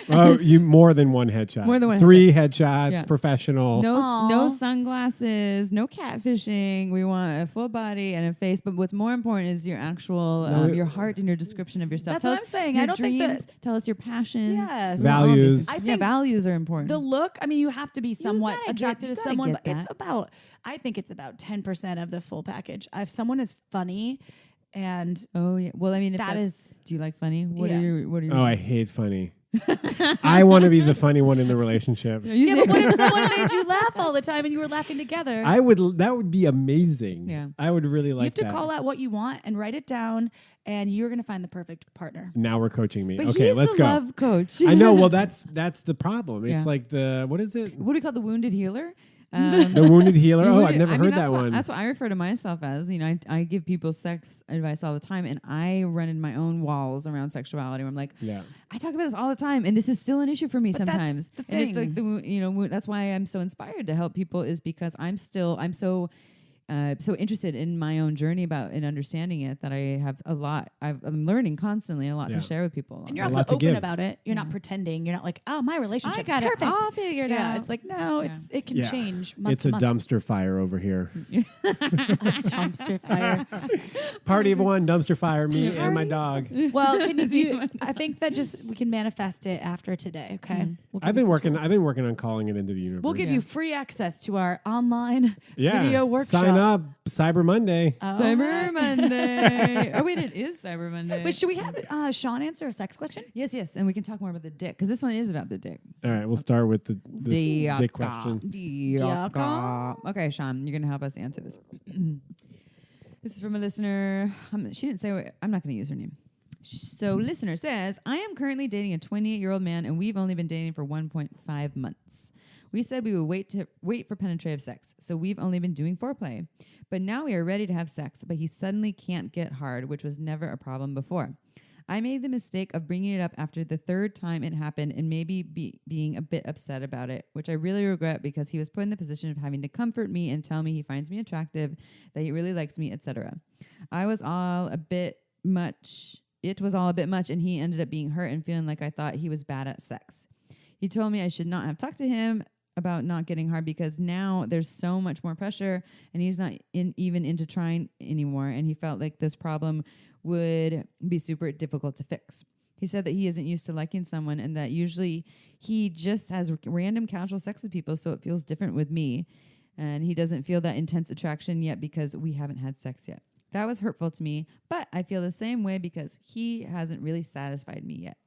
Oh, you more than one headshot.
More than one
3 headshots,
Yeah.
professional.
No,
Aw.
no sunglasses, no catfishing. We want a full body and a face. But what's more important is your actual,
No,
your heart and your description of yourself.
That's
Tell
what
us
I'm saying.
your
I don't think
dreams,
that-
Tell us your passions.
Yes.
Values.
I
Yeah,
think
values are important.
the look. I mean, you have to be somewhat
gotta
attracted
you
to
gotta
someone,
get
but it's
that.
about. I think it's about 10% of the full package. If someone is funny, and
Oh yeah. Well, I mean, if
That
that's,
is-
do you like funny? What
Yeah.
are your?
Oh, I hate funny. I want to be the funny one in the relationship.
yeah, but what if someone made you laugh all the time and you were laughing together?
I would. That would be amazing.
Yeah.
I would really
you
like
have to
that.
call out what you want and write it down, and you're going to find the perfect partner.
Now we're coaching me.
But
Okay,
he's
let's
the
go.
love coach.
I know. Well, that's the problem. It's
Yeah.
like what is it?
What do we call the wounded healer?
The wounded healer.
The
Oh,
wounded-
I've never
I mean,
heard
that's
that
what,
one.
That's what I refer to myself as. I give people sex advice all the time, and I run in my own walls around sexuality. Where I'm like,
Yeah.
I talk about this all the time, and this is still an issue for me
But that's
sometimes.
the
And it's like
thing.
that's why I'm so inspired to help people is because I'm so interested in my own journey about and understanding it that I have a lot. I'm learning constantly and a lot
Yeah.
to share with people.
And you're
A
also
lot to
open
give.
about it. You're not
Yeah.
pretending. You're not like, oh, my
I
relationship's
got it
perfect.
all figured
Yeah,
out.
it's like, no,
Yeah.
it can
Yeah.
change month
It's
to
a
month.
dumpster fire over here.
Dumpster fire.
Party of one, dumpster fire, me and my dog.
Well, can you? I think that we can manifest it after today. Okay. We'll give
I've
you
been
some
working.
tools.
I've been working on calling it into the universe.
We'll give
Yeah.
you free access to our online
yeah.
video workshop.
Sign up. Cyber Monday.
Oh.
Cyber Monday. Oh wait, it is Cyber Monday.
Wait, should we have Shaun answer a sex question?
Yes, and we can talk more about the dick because this one is about the dick.
All right, we'll start with this dick question.
Okay, Shaun, you're gonna help us answer this. This is from a listener. She didn't say. I'm not gonna use her name. So, listener says, I am currently dating a 28-year-old man, and we've only been dating for 1.5 months. We said we would wait for penetrative sex, so we've only been doing foreplay. But now we are ready to have sex, but he suddenly can't get hard, which was never a problem before. I made the mistake of bringing it up after the third time it happened and maybe being a bit upset about it, which I really regret because he was put in the position of having to comfort me and tell me he finds me attractive, that he really likes me, etc. It was all a bit much, and he ended up being hurt and feeling like I thought he was bad at sex. He told me I should not have talked to him about not getting hard because now there's so much more pressure and he's not even into trying anymore, and he felt like this problem would be super difficult to fix. He said that he isn't used to liking someone and that usually he just has random casual sex with people, so it feels different with me, and he doesn't feel that intense attraction yet because we haven't had sex yet. That was hurtful to me, but I feel the same way because he hasn't really satisfied me yet.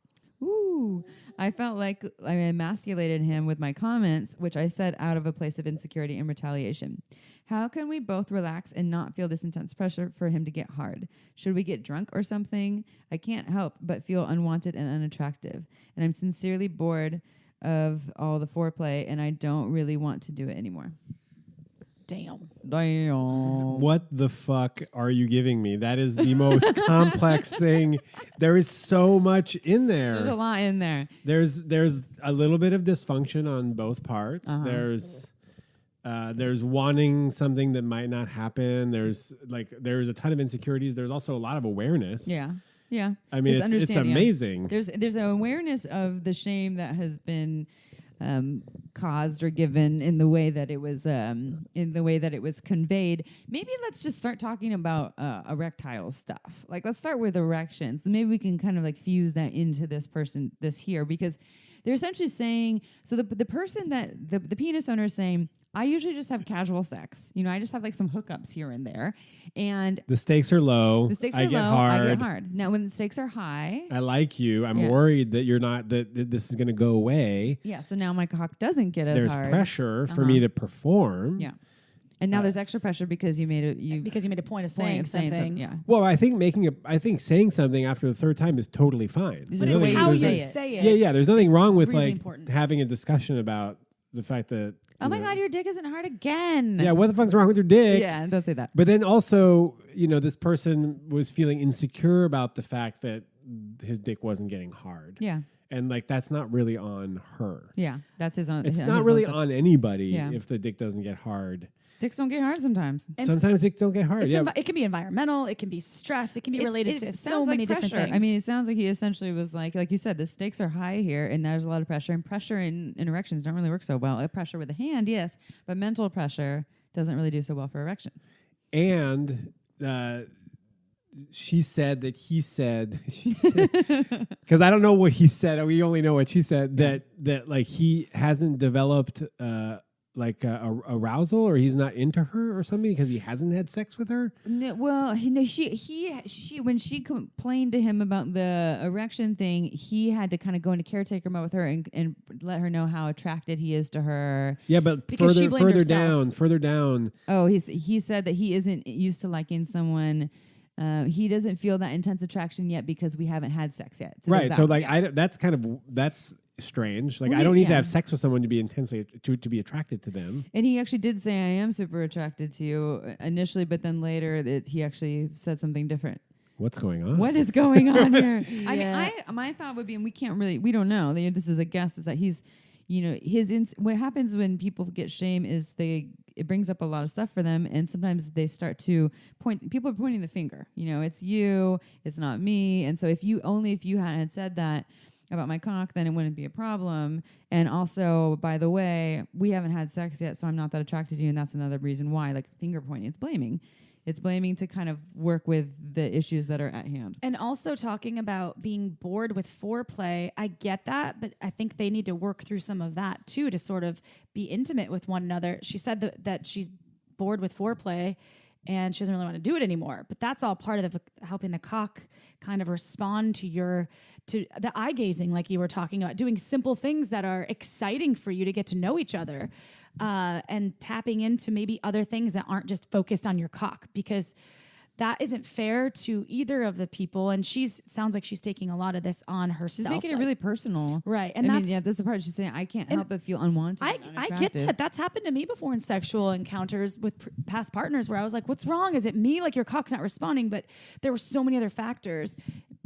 Ooh, I felt like I emasculated him with my comments, which I said out of a place of insecurity and retaliation. How can we both relax and not feel this intense pressure for him to get hard? Should we get drunk or something? I can't help but feel unwanted and unattractive, and I'm sincerely bored of all the foreplay, and I don't really want to do it anymore.
Damn.
What the fuck are you giving me? That is the most complex thing. There is so much in there.
There's a lot in there.
There's a little bit of dysfunction on both parts. There's wanting something that might not happen. There's a ton of insecurities. There's also a lot of awareness.
Yeah. Yeah.
I mean, it's amazing.
There's an awareness of the shame that has been caused or given in the way that it was conveyed. Maybe let's just start talking about erectile stuff. Like, let's start with erections. Maybe we can kind of like fuse that into this here, because they're essentially saying, so the person that the penis owner is saying, I usually just have casual sex. I just have like some hookups here and there. And
the stakes are low.
I get hard. Now, when the stakes are high,
I like you. I'm worried that you're not, that this is going to go away.
Yeah. So now my cock doesn't get as hard.
There's pressure for me to perform.
Yeah. And now there's extra pressure because you made a
point of saying something.
Yeah.
Well, I think saying something after the third time is totally fine.
But it's how you say it.
Yeah. There's nothing wrong with
really
like
important.
having a discussion about the fact that,
oh my God, your dick isn't hard again.
Yeah, what the fuck's wrong with your dick?
Yeah, don't say that.
But then also, this person was feeling insecure about the fact that his dick wasn't getting hard.
Yeah.
And like, that's not really on her.
Yeah, that's his own.
It's not really on anybody if the dick doesn't get hard.
Dicks don't get hard sometimes.
And
sometimes dicks don't get hard.
It can be environmental. It can be stress. It can be related to so many different things.
I mean, it sounds like he essentially was like you said, the stakes are high here, and there's a lot of pressure. And pressure in erections don't really work so well. Pressure with the hand, yes, but mental pressure doesn't really do so well for erections.
And she said, because I don't know what he said. We only know what she said. That like he hasn't developed arousal, or he's not into her or something because he hasn't had sex with her.
No, well, she when she complained to him about the erection thing, he had to kind of go into caretaker mode with her and let her know how attracted he is to her.
Yeah, but further down.
Oh, he said that he isn't used to liking someone. He doesn't feel that intense attraction yet because we haven't had sex yet. So
right. So that's strange. Like, I don't need to have sex with someone to be intensely to be attracted to them.
And he actually did say, I am super attracted to you initially, but then later he actually said something different.
What's going on?
What is going on here? Yeah. I mean, my thought would be, and we don't know, this is a guess, is that he's, what happens when people get shame is it brings up a lot of stuff for them, and sometimes they start to people are pointing the finger. It's you, it's not me. And so if you had said that about my cock, then it wouldn't be a problem. And also, by the way, we haven't had sex yet, so I'm not that attracted to you, and that's another reason why. Like, finger pointing, it's blaming. It's blaming to kind of work with the issues that are at hand.
And also talking about being bored with foreplay, I get that, but I think they need to work through some of that too to sort of be intimate with one another. She said that she's bored with foreplay and she doesn't really want to do it anymore. But that's all part of helping the cock kind of respond to the eye gazing, like you were talking about, doing simple things that are exciting for you to get to know each other, and tapping into maybe other things that aren't just focused on your cock, because that isn't fair to either of the people. And sounds like she's taking a lot of this on herself.
She's making it really personal.
Right. And
this is the part she's saying, I can't help but feel unwanted.
I get that. That's happened to me before in sexual encounters with past partners where I was like, what's wrong? Is it me? Like, your cock's not responding, but there were so many other factors.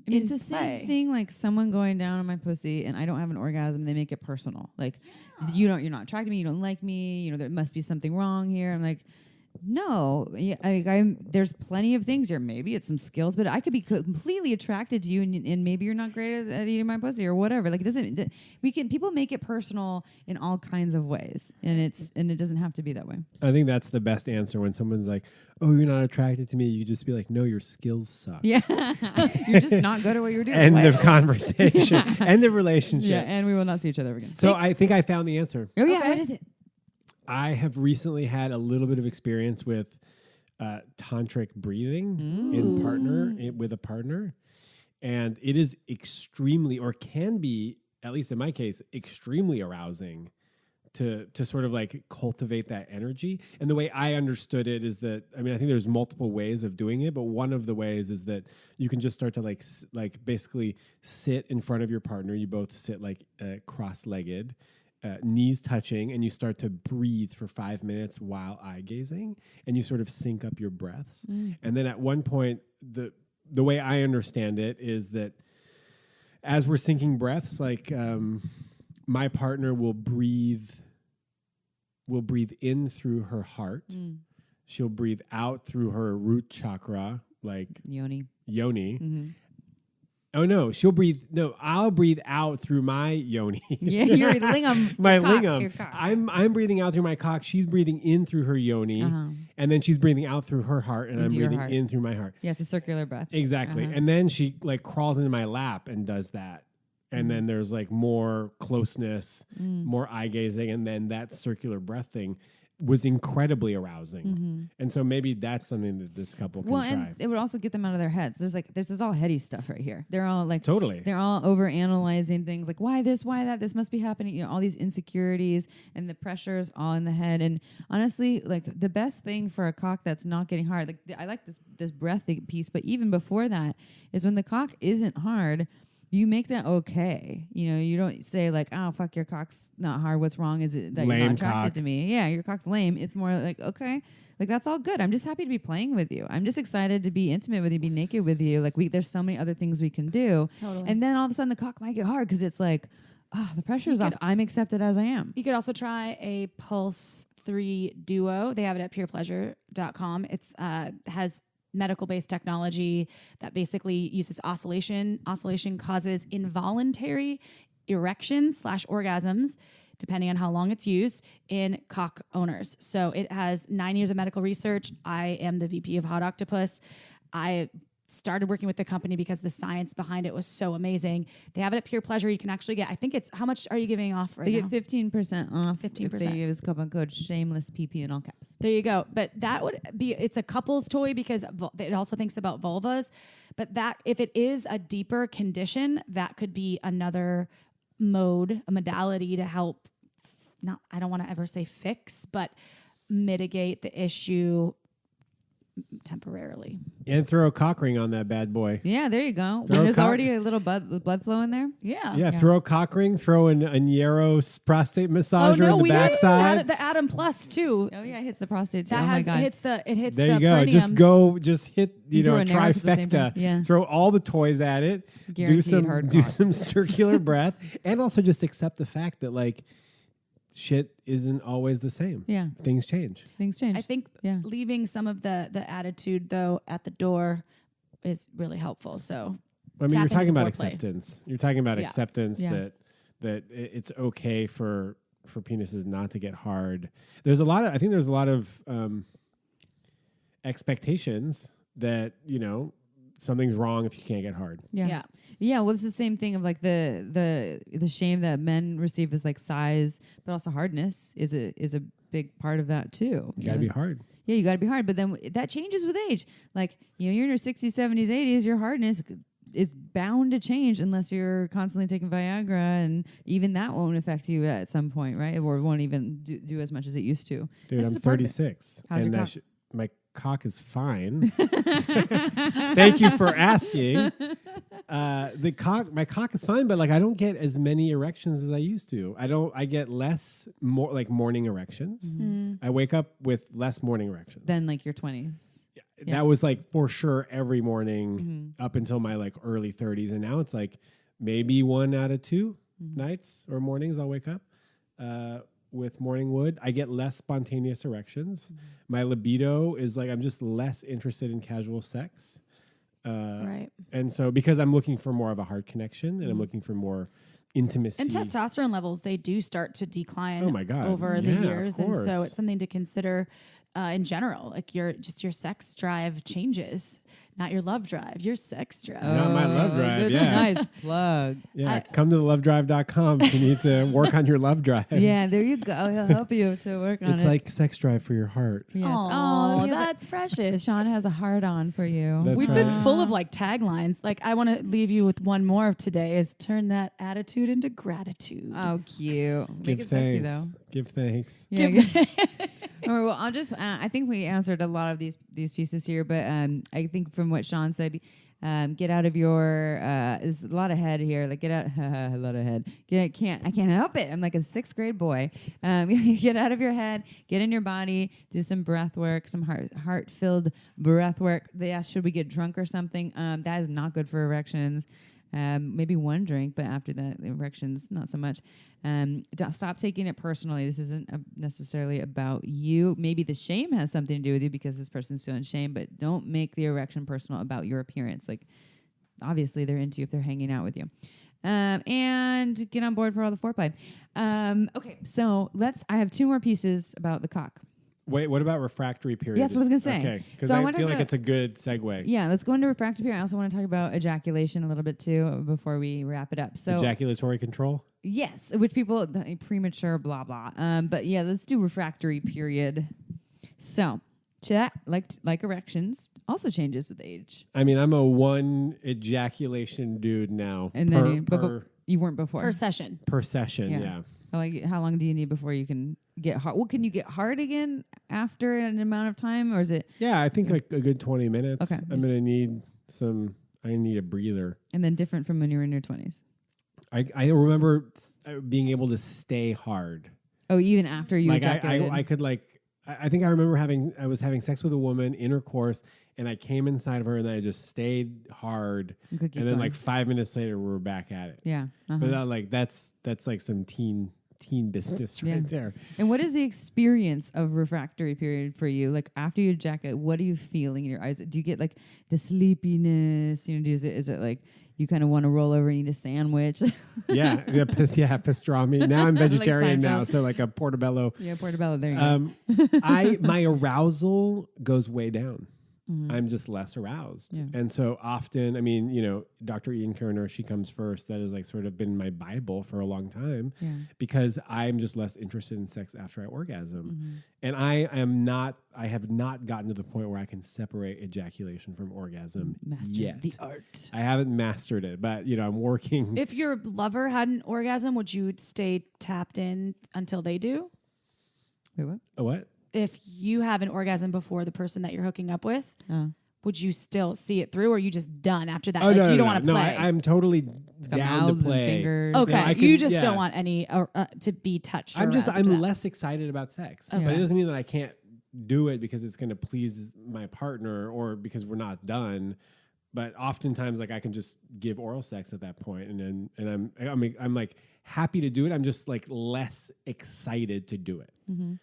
I mean, it's the same thing, like someone going down on my pussy and I don't have an orgasm, they make it personal. Like, you're not attracted to me, you don't like me, there must be something wrong here. I'm like, no, there's plenty of things here. Maybe it's some skills, but I could be completely attracted to you, and maybe you're not great at eating my pussy or whatever. Like, people make it personal in all kinds of ways, and it doesn't have to be that way.
I think that's the best answer when someone's like, "Oh, you're not attracted to me." You just be like, "No, your skills suck."
Yeah, you're just not good at what you're doing.
End of conversation. End of relationship.
Yeah, and we will not see each other again.
So I think I found the answer.
Oh yeah, what is it?
I have recently had a little bit of experience with tantric breathing with a partner, and it is extremely, or can be, at least in my case, extremely arousing to sort of like cultivate that energy. And the way I understood it is that, I mean, I think there's multiple ways of doing it, but one of the ways is that you can just start to like basically sit in front of your partner. You both sit like cross-legged. knees touching, and you start to breathe for 5 minutes while eye gazing, and you sort of sync up your breaths. And then at one point, the way I understand it is that as we're syncing breaths, like my partner will breathe in through her heart. She'll breathe out through her root chakra, like
Yoni.
Oh no, I'll breathe out through my yoni.
Yeah, your lingam.
My
your cock,
lingam.
your cock.
I'm breathing out through my cock. She's breathing in through her yoni, and then she's breathing out through her heart, and
Into
I'm
your
breathing
heart.
in through my heart.
Yeah, it's a circular breath.
Exactly. And then she like crawls into my lap and does that. And then there's like more closeness, more eye gazing, and then that circular breath thing was incredibly arousing. And so maybe that's something that this couple can try.
And it would also get them out of their heads. There's this all heady stuff right here. They're all like
Totally.
They're all over analyzing things like why this, why that, this must be happening. You know, all these insecurities and the pressures all in the head. And honestly, like the best thing for a cock that's not getting hard, like I like this breath piece, but even before that is when the cock isn't hard. You make that okay. You know, you don't say like, oh, fuck, your cock's not hard. What's wrong? Is it that
Lame
you're not attracted
cock.
to me? Yeah, your cock's lame. It's more like, okay, like that's all good. I'm just happy to be playing with you. I'm just excited to be intimate with you, be naked with you. Like there's so many other things we can do.
Totally.
And then all of a sudden the cock might get hard because it's like, oh, the pressure's off. I'm accepted as I am.
You could also try a Pulse 3 Duo. They have it at purepleasure.com. It's has medical-based technology that basically uses oscillation. Oscillation causes involuntary erections/orgasms, depending on how long it's used, in cock owners. So it has 9 years of medical research. I am the VP of Hot Octopus. I started working with the company because the science behind it was so amazing. They have it at Pure Pleasure. You can actually get, I think it's, how much are you giving off right
They
now?
get 15% off
15%.
if they use coupon code shameless PP in all caps.
There you go. But that would be, it's a couple's toy because it also thinks about vulvas. But that, if it is a deeper condition, that could be another mode, a modality to help, not, I don't want to ever say fix, but mitigate the issue temporarily.
And throw a cock ring on that bad boy.
Yeah, there you go.
Throw
When
a
there's
cock-
already a little blood flow in there.
Yeah.
Throw a cock ring, throw a Niero's prostate massager in the
we
backside.
the Atom Plus too.
Oh yeah, it hits the prostate too.
That
Oh my
has
god.
it hits
There
the
you go.
perineum.
Just hit,
You
a
throw a Neros at the same time.
trifecta.
Yeah.
Throw all the toys at it.
Guaranteed
do
hard
do
cock.
some circular breath, and also just accept the fact that like shit isn't always the same.
Yeah.
Things change.
Things change.
I think
Yeah.
leaving some of the attitude though at the door is really helpful. So
I mean,
tap
you're talking
into
about
foreplay.
acceptance. You're talking about
Yeah.
acceptance
Yeah.
that it's okay for penises not to get hard. There's a lot of expectations that, something's wrong if you can't get hard.
Yeah. Yeah. Well, it's the same thing of like the shame that men receive is like size, but also hardness is a big part of that too.
You gotta be hard.
Yeah, you gotta be hard. But then that changes with age. Like, you're in your 60s, 70s, 80s, your hardness is bound to change unless you're constantly taking Viagra, and even that won't affect you at some point, right? Or won't even do as much as it used to.
Dude,
This
I'm
is a part of it.
36.
How's your
and
cock?
my cock is fine. Thank you for asking. My cock is fine, but like I don't get as many erections as I used to. I get more like morning erections. I wake up with less morning erections.
Then like your 20s. Yeah.
That was like for sure every morning up until my like early 30s, and now it's like maybe 1 out of 2 nights or mornings I'll wake up with morning wood. I get less spontaneous erections. My libido is like I'm just less interested in casual sex.
Right.
And so because I'm looking for more of a heart connection and I'm looking for more intimacy.
And testosterone levels, they do start to decline
Oh my God.
over the
Yeah, of
years. And so
course.
it's something to consider in general. Like your sex drive changes, not your love drive, your sex drive.
Not my love drive,
Good,
yeah.
Nice plug.
Yeah, come to the lovedrive.com if you need to work on your love drive.
Yeah, there you go. He'll help you to work on
It's
it.
like sex drive for your heart.
Yes.
Oh,
he has
that's precious.
Sean has a hard on for you.
That's
We've
right.
been full of like taglines. Like I want to leave you with one more of today is turn that attitude into gratitude.
Oh, cute. Make
Give
it sexy
thanks.
though.
Give thanks.
Yeah. All right, well, I'll just. I think we answered a lot of these pieces here, but I think from what Shaun said, Get out of your there's a lot of head here. Like get out a lot of head. I can't help it. I'm like a 6th grade boy. Get out of your head. Get in your body. Do some breath work. Some heart filled breath work. They asked, should we get drunk or something? That is not good for erections. Maybe one drink, but after that, the erections not so much. Stop taking it personally. This isn't necessarily about you. Maybe the shame has something to do with you because this person's feeling shame, but don't make the erection personal about your appearance. Like, obviously, they're into you if they're hanging out with you. And get on board for all the foreplay. Okay, so I have 2 more pieces about the cock.
Wait, what about refractory period?
Yeah, that's what I was going to say.
Okay, because
So
I feel like it's a good segue.
Yeah, let's go into refractory period. I also want to talk about ejaculation a little bit too before we wrap it up. So
ejaculatory control?
Yes, which people, premature, blah, blah. But yeah, let's do refractory period. So, that, like erections, also changes with age.
I mean, I'm a 1 ejaculation dude now.
And then you weren't before.
Per session.
Per session, yeah.
Like, how long do you need before you can get hard? Well, can you get hard again after an amount of time, or is it?
Yeah, I think like a good 20 minutes.
Okay.
I'm going to need I need a breather.
And then different from when you were in your 20s.
I remember being able to stay hard.
Oh, even after you ejaculated?
I could I think I remember I was having sex with a woman, intercourse, and I came inside of her and I just stayed hard. And then
going.
like 5 minutes later, we were back at it.
Yeah. Uh-huh.
But that's like some teen business right there.
And what is the experience of refractory period for you? Like after you ejaculate, what are you feeling in your eyes? Do you get like the sleepiness? Is it like you kind of want to roll over and eat a sandwich?
Pastrami. Now I'm vegetarian
like
now, so like a portobello.
Yeah, portobello. There you go.
My arousal goes way down.
Mm-hmm.
I'm just less aroused.
Yeah.
And so often, I mean, Dr. Ian Kerner, she comes first. That has like sort of been my Bible for a long time because I'm just less interested in sex after I orgasm.
Mm-hmm.
And I have not gotten to the point where I can separate ejaculation from orgasm yet.
The art.
I haven't mastered it, but I'm working.
If your lover had an orgasm, would you stay tapped in until they do?
Wait, what?
A what?
If you have an orgasm before the person that you're hooking up with, would you still see it through, or are you just done after that?
Oh,
you don't want to play.
I'm totally down to play.
Fingers.
Okay, you just don't want any to be touched.
I'm less excited about sex, but it doesn't mean that I can't do it because it's going to please my partner or because we're not done. But oftentimes, like I can just give oral sex at that point, and I'm like happy to do it. I'm just like less excited to do it.
Mm-hmm.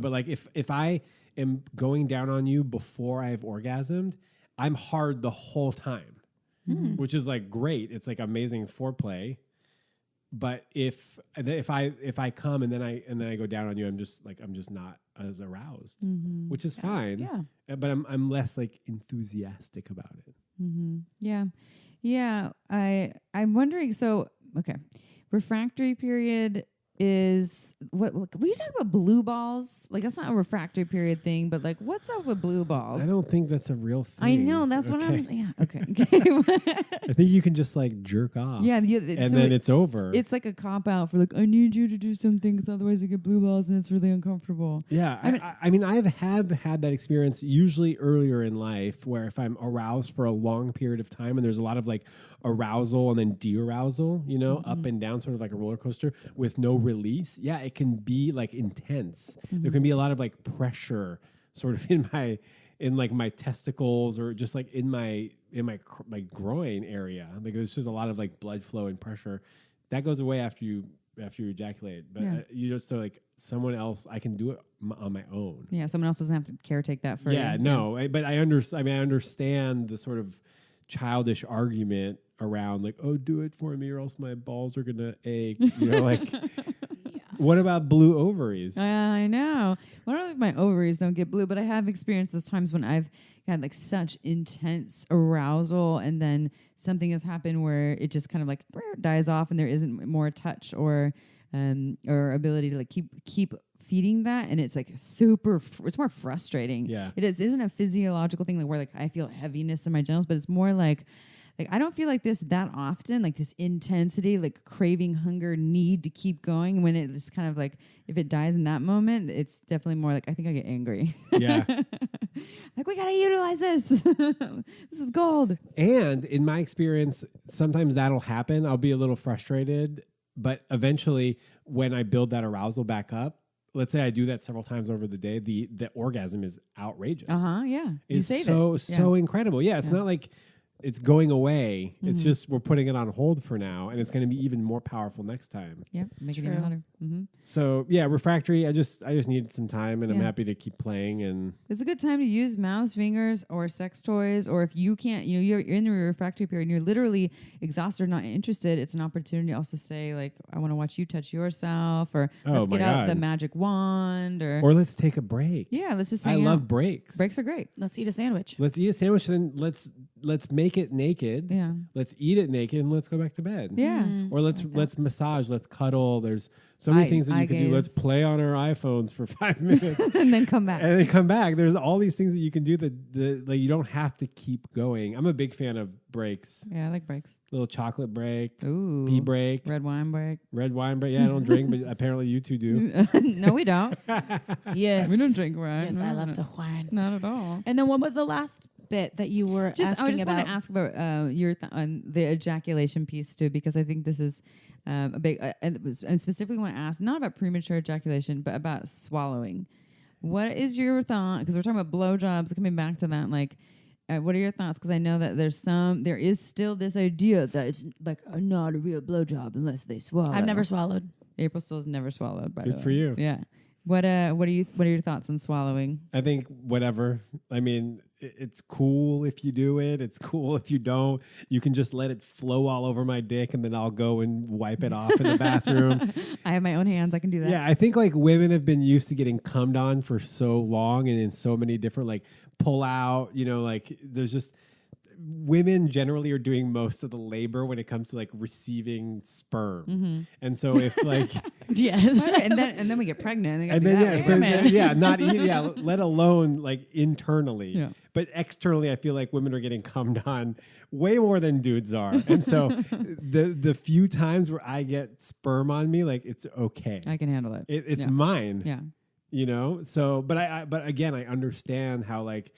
But like if I am going down on you before I have orgasmed, I'm hard the whole time, which is like great. It's like amazing foreplay. But if I come and then I go down on you, I'm just not as aroused, which is fine.
Yeah.
But I'm less like enthusiastic about it.
Mm-hmm. Yeah. I'm wondering. So okay, refractory period is what we talk about blue balls. Like that's not a refractory period thing, but like what's up with blue balls?
I don't think that's a real thing.
I know that's what I'm. Yeah. Okay.
I think you can just like jerk off.
Yeah.
And so then it's over.
It's like a cop out for like I need you to do something because otherwise I get blue balls and it's really uncomfortable.
Yeah. I mean I have had that experience usually earlier in life where if I'm aroused for a long period of time and there's a lot of like arousal and then de-arousal, up and down, sort of like a roller coaster with no release. Yeah, it can be like intense. There can be a lot of like pressure sort of in my testicles or just like in my groin area. Like there's just a lot of like blood flow and pressure that goes away after you ejaculate. But you just like someone else, I can do it on my own.
Yeah, someone else doesn't have to caretake that for you.
Yeah, no, but I understand the sort of childish argument around like, oh, do it for me or else my balls are gonna ache. What about blue ovaries?
I know. I don't know if my ovaries don't get blue, but I have experienced those times when I've had like such intense arousal and then something has happened where it just kind of like dies off and there isn't more touch or ability to like keep feeding that, and it's like it's more frustrating.
Yeah,
it isn't a physiological thing like where like I feel heaviness in my genitals, but it's more like I don't feel like this that often, like this intensity, like craving, hunger, need to keep going. When it just kind of like if it dies in that moment, it's definitely more like I think I get angry.
Yeah.
Like, we got to utilize this. This is gold.
And in my experience, sometimes that'll happen. I'll be a little frustrated, but eventually when I build that arousal back up, let's say I do that several times over the day, the orgasm is outrageous.
Yeah.
It's
save
so
it.
incredible. Yeah, it's not like it's going away. It's just we're putting it on hold for now, and it's going to be even more powerful next time.
Yeah, make it even hotter.
So yeah, refractory. I just needed some time, and I'm happy to keep playing. And
it's a good time to use mouths, fingers, or sex toys. Or if you can't, you're in the refractory period and you're literally exhausted or not interested, it's an opportunity to also say, like, I want to watch you touch yourself, or let's get out the magic wand, or
let's take a break.
Yeah, let's just
I
hang
love
out.
breaks.
Breaks are great.
Let's eat a sandwich.
Let's eat a sandwich, and then let's make it naked.
Yeah.
Let's eat it naked, and let's go back to bed.
Yeah.
Or let's massage, let's cuddle. There's so many things that you can do. Let's play on our iPhones for 5 minutes
and then come back.
There's all these things that you can do that like you don't have to keep going. I'm a big fan of breaks.
Yeah, I like breaks.
Little chocolate break.
Ooh.
Pee break.
Red wine break.
Red wine break. Yeah, I don't drink, but apparently you two do.
No, we don't.
Yes.
We don't drink wine.
Yes, I love the wine.
Not at all.
And then what was the last bit that you were asking about?
I just want to ask about your on the ejaculation piece too, because I think this is a big. I specifically want to ask not about premature ejaculation, but about swallowing. What is your thought? Because we're talking about blowjobs. Coming back to that, like, what are your thoughts? Because I know that there is still this idea that it's like not a real blowjob unless they swallow.
I've never swallowed.
April still has never swallowed. By the way,
Good for you.
Yeah. What are your thoughts on swallowing?
I think whatever. I mean, it's cool if you do it. It's cool if you don't. You can just let it flow all over my dick, and then I'll go and wipe it off in the bathroom.
I have my own hands. I can do that.
Yeah, I think like women have been used to getting cummed on for so long, and in so many different like pull out. Like there's just women generally are doing most of the labor when it comes to like receiving sperm. And so if like
yes,
and then we get pregnant,
let alone like internally.
Yeah.
But externally, I feel like women are getting cummed on way more than dudes are. And so the few times where I get sperm on me, like it's okay.
I can handle it.
It's mine.
Yeah.
So but again, I understand how like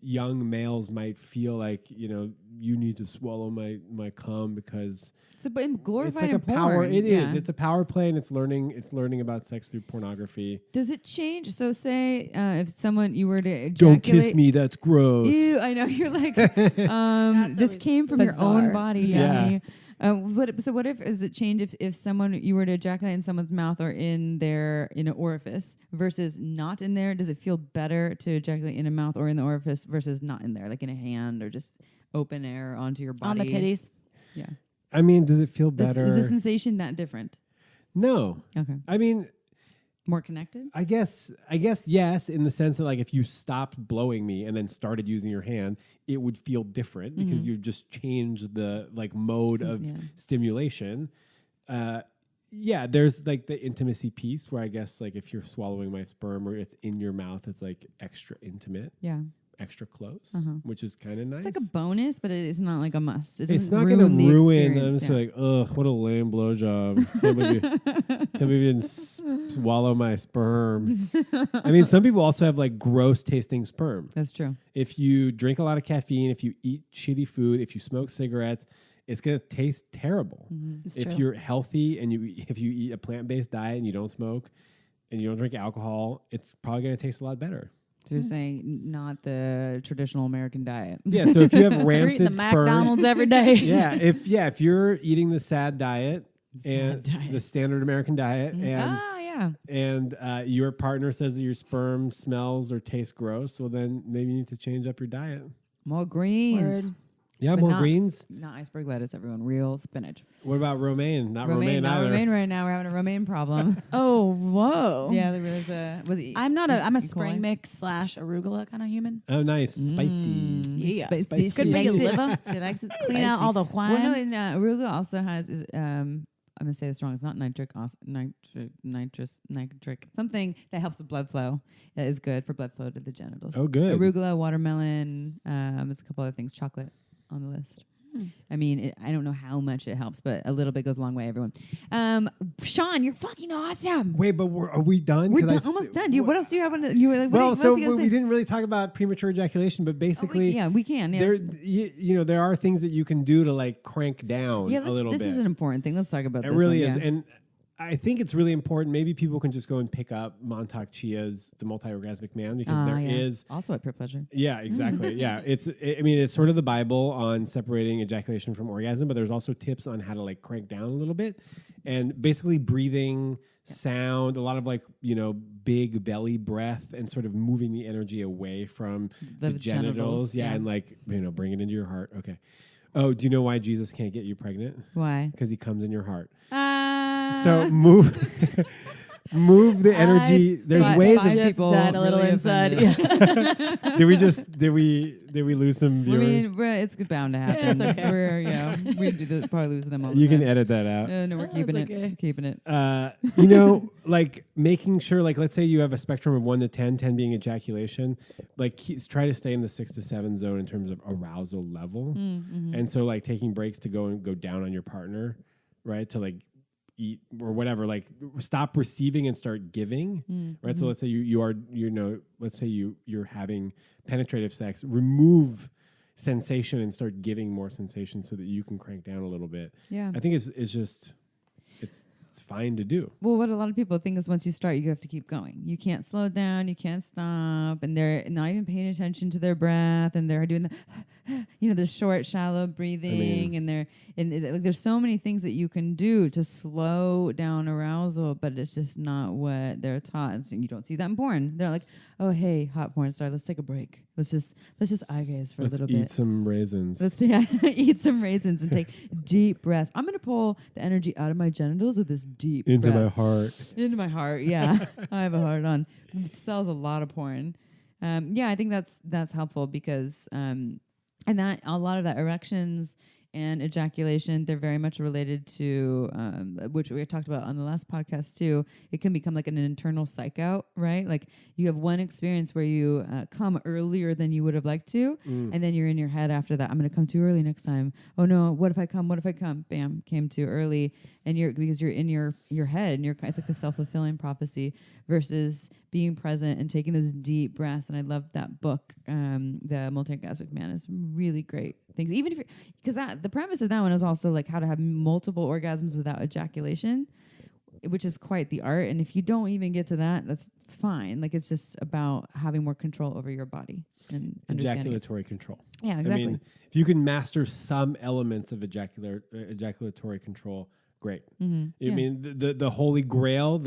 young males might feel like, you need to swallow my cum because
it's glorified
it's like
in
a power.
porn.
It is. It's a power play, and it's learning about sex through pornography.
Does it change? So say if someone you were to ejaculate,
don't kiss me. That's gross.
Ew, I know you're like this came from your
bizarre.
own body,
Yeah.
Danny. What if does it change if someone you were to ejaculate in someone's mouth or in an orifice versus not in there? Does it feel better to ejaculate in a mouth or in the orifice versus not in there, like in a hand or just open air onto your body
on the titties?
Yeah.
I mean, does it feel better?
Is the sensation that different?
No.
Okay.
I mean,
More connected?
I guess yes, in the sense that like if you stopped blowing me and then started using your hand, it would feel different because you just changed the like mode of stimulation. There's like the intimacy piece where I guess like if you're swallowing my sperm or it's in your mouth, it's like extra intimate.
Yeah.
Extra close, which is kind of nice.
It's like a bonus, but it is not like a must.
It's not going to ruin. I'm just like, ugh, what a lame blowjob. Can't believe you didn't swallow my sperm. I mean, some people also have like gross tasting sperm.
That's true.
If you drink a lot of caffeine, if you eat shitty food, if you smoke cigarettes, it's going to taste terrible. If you're healthy and if you eat a plant-based diet and you don't smoke and you don't drink alcohol, it's probably going to taste a lot better.
So you're saying not the traditional American diet.
Yeah, so if you have rancid
the
sperm,
McDonald's every day.
if you're eating the sad diet the standard American diet and your partner says that your sperm smells or tastes gross, well then maybe you need to change up your diet.
More greens.
Word.
Yeah,
But
more
not-
greens.
Not iceberg lettuce, everyone. Real spinach.
What about romaine? Not romaine
not
either.
romaine right now. We're having a romaine problem.
Oh, whoa.
Yeah, there's a. Was it?
I'm a
E.
spring
coli?
mix / arugula kind of human.
Oh, nice. Spicy.
Yeah.
Spicy.
It's good for your liver.
She likes it
Clean out
spicy.
all the
Well,
wine.
no, and arugula also has I'm gonna say this wrong. It's not nitric something that helps with blood flow. That is good for blood flow to the genitals.
Oh, good.
Arugula, watermelon. There's a couple other things. Chocolate on the list. I mean, I don't know how much it helps, but a little bit goes a long way, everyone. Shaun, you're fucking awesome.
Wait, but are we done?
We're done, almost done. What else do you have on you? Like,
Well,
what
so
else you gonna
we
say?
didn't really talk about premature ejaculation, but basically,
we can. Yeah,
there, there are things that you can do to like crank down a little bit.
This is an important thing. Let's talk about
it
this.
It really
one,
is,
yeah.
and I think it's really important. Maybe people can just go and pick up Montauk Chia's The Multi-Orgasmic Man, because there is
also at Pure Pleasure.
Yeah, exactly. Yeah, it's sort of the Bible on separating ejaculation from orgasm, but there's also tips on how to like crank down a little bit, and basically breathing, sound, a lot of like big belly breath, and sort of moving the energy away from the genitals. Yeah, and like bring it into your heart. Okay. Oh, do you know why Jesus can't get you pregnant?
Why?
Because he comes in your heart. So move the energy. There's ways of
just
people
died a little
really
inside.
offended.
did we lose some viewers?
I mean, it's bound to happen.
It's okay.
We do this, probably lose them all.
You
the
can
time.
edit that out.
No, we're keeping it.
okay.
Keeping it.
Like making sure, like, let's say you have a spectrum of 1 to 10, 10 being ejaculation, like try to stay in the 6 to 7 zone in terms of arousal level.
Mm-hmm.
And so like taking breaks to go down on your partner, right? To like eat or whatever, like stop receiving and start giving, right? So let's say let's say you're having penetrative sex, remove sensation and start giving more sensation so that you can crank down a little bit.
Yeah.
I think it's fine to do.
Well, what a lot of people think is once you start, you have to keep going. You can't slow down. You can't stop. And they're not even paying attention to their breath. And they're doing the short, shallow breathing. And there's so many things that you can do to slow down arousal, but it's just not what they're taught. And so you don't see that in porn. They're like, oh, hey, hot porn star, let's take a break. Let's just eye gaze for a little bit.
Let's eat some raisins.
Let's eat some raisins and take deep breaths. I'm going to pull the energy out of my genitals with this deep
into
breath.
my heart.
Into my heart, yeah. I have a heart on. It sells a lot of porn. I think that's helpful because and that a lot of that erections and ejaculation, they're very much related to which we talked about on the last podcast too. It can become like an internal psych out, right? Like you have one experience where you come earlier than you would have liked to, and then you're in your head after that. I'm going to come too early next time. Oh no, what if I come? What if I come? Bam, came too early, and because you're in your head, and it's like the self-fulfilling prophecy versus being present and taking those deep breaths. And I love that book, The Multi-Orgasmic Man, is really great things. Even if because the premise of that one is also like how to have multiple orgasms without ejaculation, which is quite the art. And if you don't even get to that, that's fine. Like it's just about having more control over your body and
Ejaculatory control.
Yeah, exactly.
I mean, if you can master some elements of ejaculatory control, great.
Mm-hmm.
I mean, the holy grail,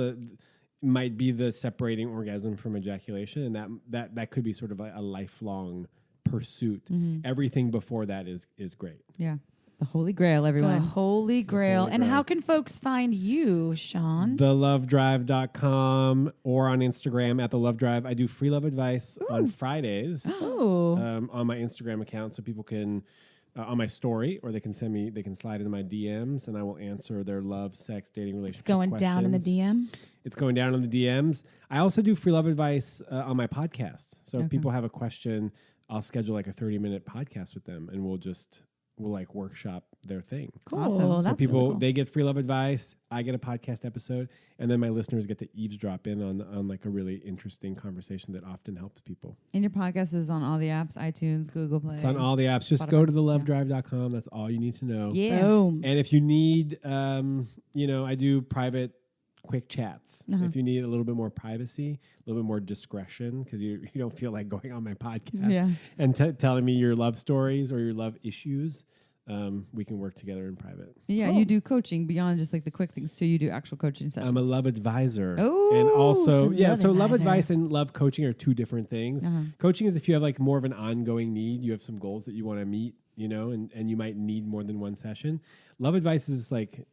might be the separating orgasm from ejaculation, and that could be sort of a lifelong pursuit. Everything before that is great.
Yeah. The Holy Grail, everyone.
The Holy Grail.
Holy
And
Grail.
how can folks find you, Shaun?
TheLoveDrive.com or on Instagram at The Love Drive. I do free love advice on Fridays on my Instagram account, so people can on my story, or they can slide into my DMs, and I will answer their love, sex, dating, relationship
It's going
questions.
down in the DM.
It's going down in the DMs. I also do free love advice on my podcast. So if people have a question, I'll schedule like a 30-minute podcast with them, and we'll like workshop their thing.
Cool.
Awesome.
That's
So people,
really cool.
they get free love advice. I get a podcast episode, and then my listeners get to eavesdrop in on like a really interesting conversation that often helps people.
And your podcast is on all the apps, iTunes, Google Play.
It's on all the apps. Just
Spotify.
go to thelovedrive.com. That's all you need to know.
Yeah.
Boom.
And if you need, I do private quick chats. If you need a little bit more privacy, a little bit more discretion, because you don't feel like going on my podcast and telling me your love stories or your love issues, we can work together in private.
Yeah,
Cool.
you do coaching beyond just like the quick things too. You do actual coaching sessions.
I'm a love advisor.
Oh,
and also,
the love
so love
advisor.
advice and love coaching are two different things. Coaching is if you have like more of an ongoing need, you have some goals that you want to meet, and you might need more than one session. Love advice is like,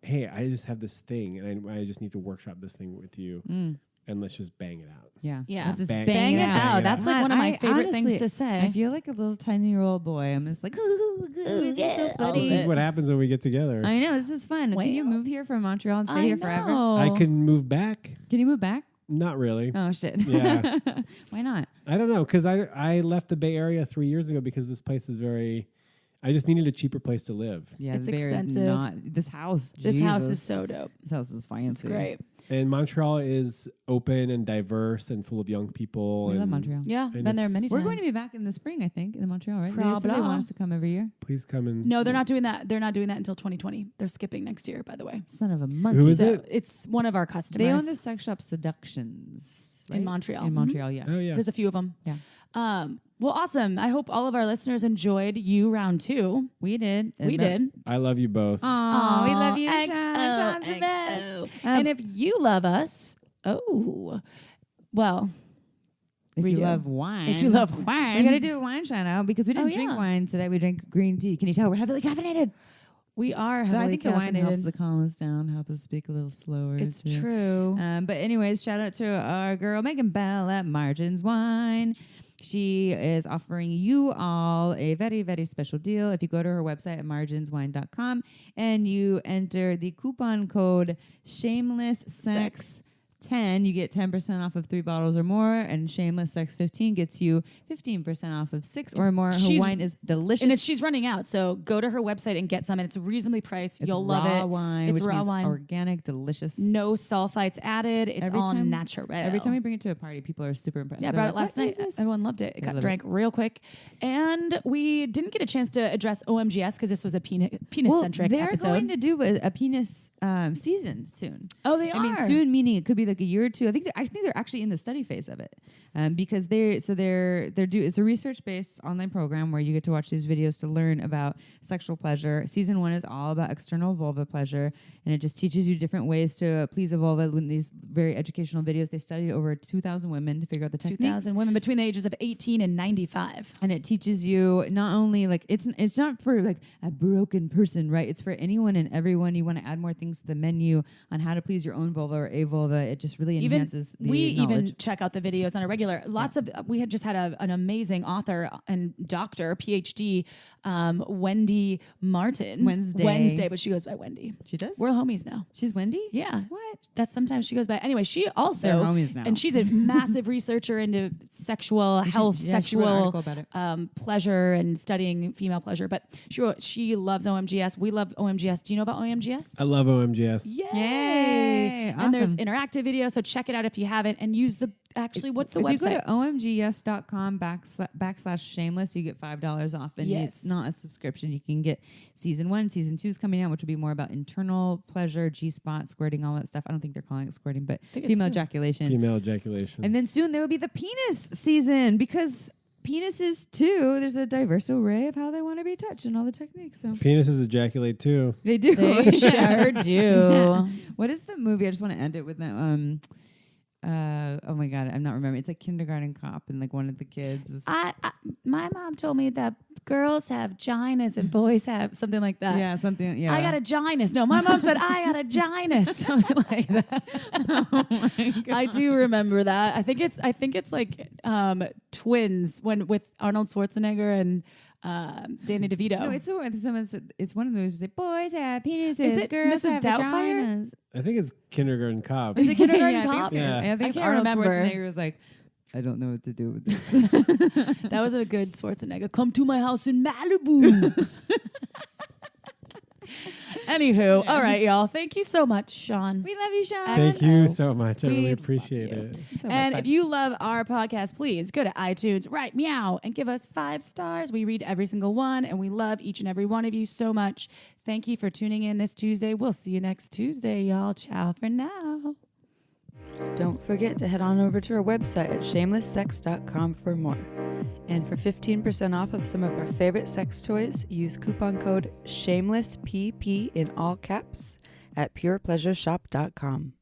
hey, I just have this thing, and I just need to workshop this thing with you, and let's just bang it out.
Yeah.
Yeah.
Let's just
Bang it out. That's like one of my favorite things to say.
I feel like a little 10-year-old boy. I'm just like, ooh,
yeah,
so
love
funny.
This is what happens when we get together.
I know, this is fun. Can you
Well,
move here from Montreal and stay here forever?
I can move back.
Can you move back?
Not really.
Oh, shit.
Yeah.
Why not?
I don't know, because I left the Bay Area 3 years ago because this place is very... I just needed a cheaper place to live.
Yeah,
It's
the Bay Area is
expensive.
not this house.
This house is
Jesus.
so dope.
This house is fancy.
It's great.
And Montreal is open and diverse and full of young people.
We
and
love Montreal.
Yeah,
And
been there
it's-
many
We're
times.
going to be back in the spring, I think, in Montreal, right? They said they
Probably.
want us to come every year.
Please come and.
No, they're not doing that. They're not doing that until 2020. They're skipping next year, by the way.
Son of a monkey.
Who is
So
it?
it's one of our customers.
They own the sex shop Seductions right?
in Montreal.
In
Mhm.
Montreal, yeah.
Oh, yeah.
There's a few of them.
Yeah.
Well, awesome. I hope all of our listeners enjoyed you round 2.
We did.
We did.
I love you both.
Oh, we love you,
XO,
Shaun. Shaun's the best.
XO. And if you love us, well,
If
we
you
do.
love wine.
if you love wine,
we got to do a wine shout out because we didn't
Oh,
drink
yeah.
wine today. We drank green tea. Can you tell we're heavily caffeinated?
we are
Though
heavily
I think the wine helps
caffeinated.
to calm us down, help us speak a little slower.
It's
too.
true.
But anyways, shout out to our girl Megan Bell at Margins Wine. She is offering you all a very, very special deal. If you go to her website at marginswine.com and you enter the coupon code Shameless Sex 10, you get 10% off of 3 bottles or more, and Shameless Sex 15 gets you 15% off of 6 or more. Her
She's-
wine is delicious.
And she's running out, so go to her website and get some. And it's reasonably priced.
It's
You'll
raw
love it.
wine,
It's
which
raw
means
wine.
organic, delicious.
No sulfites added. It's
Every
all
time-
natural.
Every time we bring it to a party, people are super impressed.
Yeah, I
They're
brought it
like,
last
"What
night.
is this?"
Everyone loved it. It
They
got
love
drank real quick. And we didn't get a chance to address OMGS because this was a penis-centric
they're
episode.
going to do a penis season soon.
Oh, they
I mean,
are.
soon meaning it could be like a year or two. I think they're actually in the study phase of it, because it's a research based online program where you get to watch these videos to learn about sexual pleasure. Season 1 is all about external vulva pleasure, and it just teaches you different ways to please a vulva. In these very educational videos, they studied over 2,000 women to figure out the techniques.
2,000 women between the ages of 18 and 95.
And it teaches you not only like it's not for like a broken person, right? It's for anyone and everyone. You want to add more things to the menu on how to please your own vulva or a vulva. It just really enhances the
we
knowledge.
even check out the videos on a regular. We had just had an amazing author and doctor, PhD, Wendy Martin. Wednesday, but she goes by Wendy.
She does.
We're homies now.
She's Wendy.
Yeah.
What?
That's sometimes she goes by. Anyway, she also
They're homies now.
and she's a massive researcher into sexual health,
she wrote an
sexual
article about it.
pleasure, and studying female pleasure. But she loves OMGS. We love OMGS. Do you know about OMGS?
I love OMGS.
Yay.
And there's
Awesome.
interactive videos, so check it out if you haven't. And use what's the
if
website?
you go to omgs.com/shameless, you get $5 off. And
Yes.
it's not a subscription. You can get season 1, season 2 is coming out, which will be more about internal pleasure, G-spot, squirting, all that stuff. I don't think they're calling it squirting, but
think it's
female
soon.
ejaculation.
Female ejaculation.
And then soon there will be the penis season because penises too, there's a diverse array of how they want to be touched and all the techniques. So
Penises ejaculate too.
they do.
They sure do.
Yeah. What is the movie? I just want to end it with that. Oh my God, I'm not remembering. It's like Kindergarten Cop, and like one of the kids is
My mom told me that girls have ginas and boys have something like that.
yeah, something. Yeah,
I got a ginus. No, my mom said I got a ginus. Something like that.
Oh my God.
I do remember that. I think it's like twins with Arnold Schwarzenegger and Danny DeVito.
No, it's one of those. Like, boys have penises.
Is it
girls
Mrs.
have
Doubtfire?
vaginas.
I think it's Kindergarten Cop.
Is it Kindergarten
Yeah, I think
Cop?
it's-
Yeah.
I think
I
it's
can't
Arnold
remember.
Schwarzenegger was like, I don't know what to do with this.
That was a good Schwarzenegger. Come to my house in Malibu. Anywho, all right, y'all. Thank you so much, Shaun.
We love you, Shaun.
Thank you so much. I
We
really
love
appreciate
you.
it.
So much
And
fun.
if you love our podcast, please go to iTunes, write meow, and give us 5 stars. We read every single one, and we love each and every one of you so much. Thank you for tuning in this Tuesday. We'll see you next Tuesday, y'all. Ciao for now.
Don't forget to head on over to our website at shamelesssex.com for more. And for 15% off of some of our favorite sex toys, use coupon code SHAMELESSPP in all caps at purepleasureshop.com.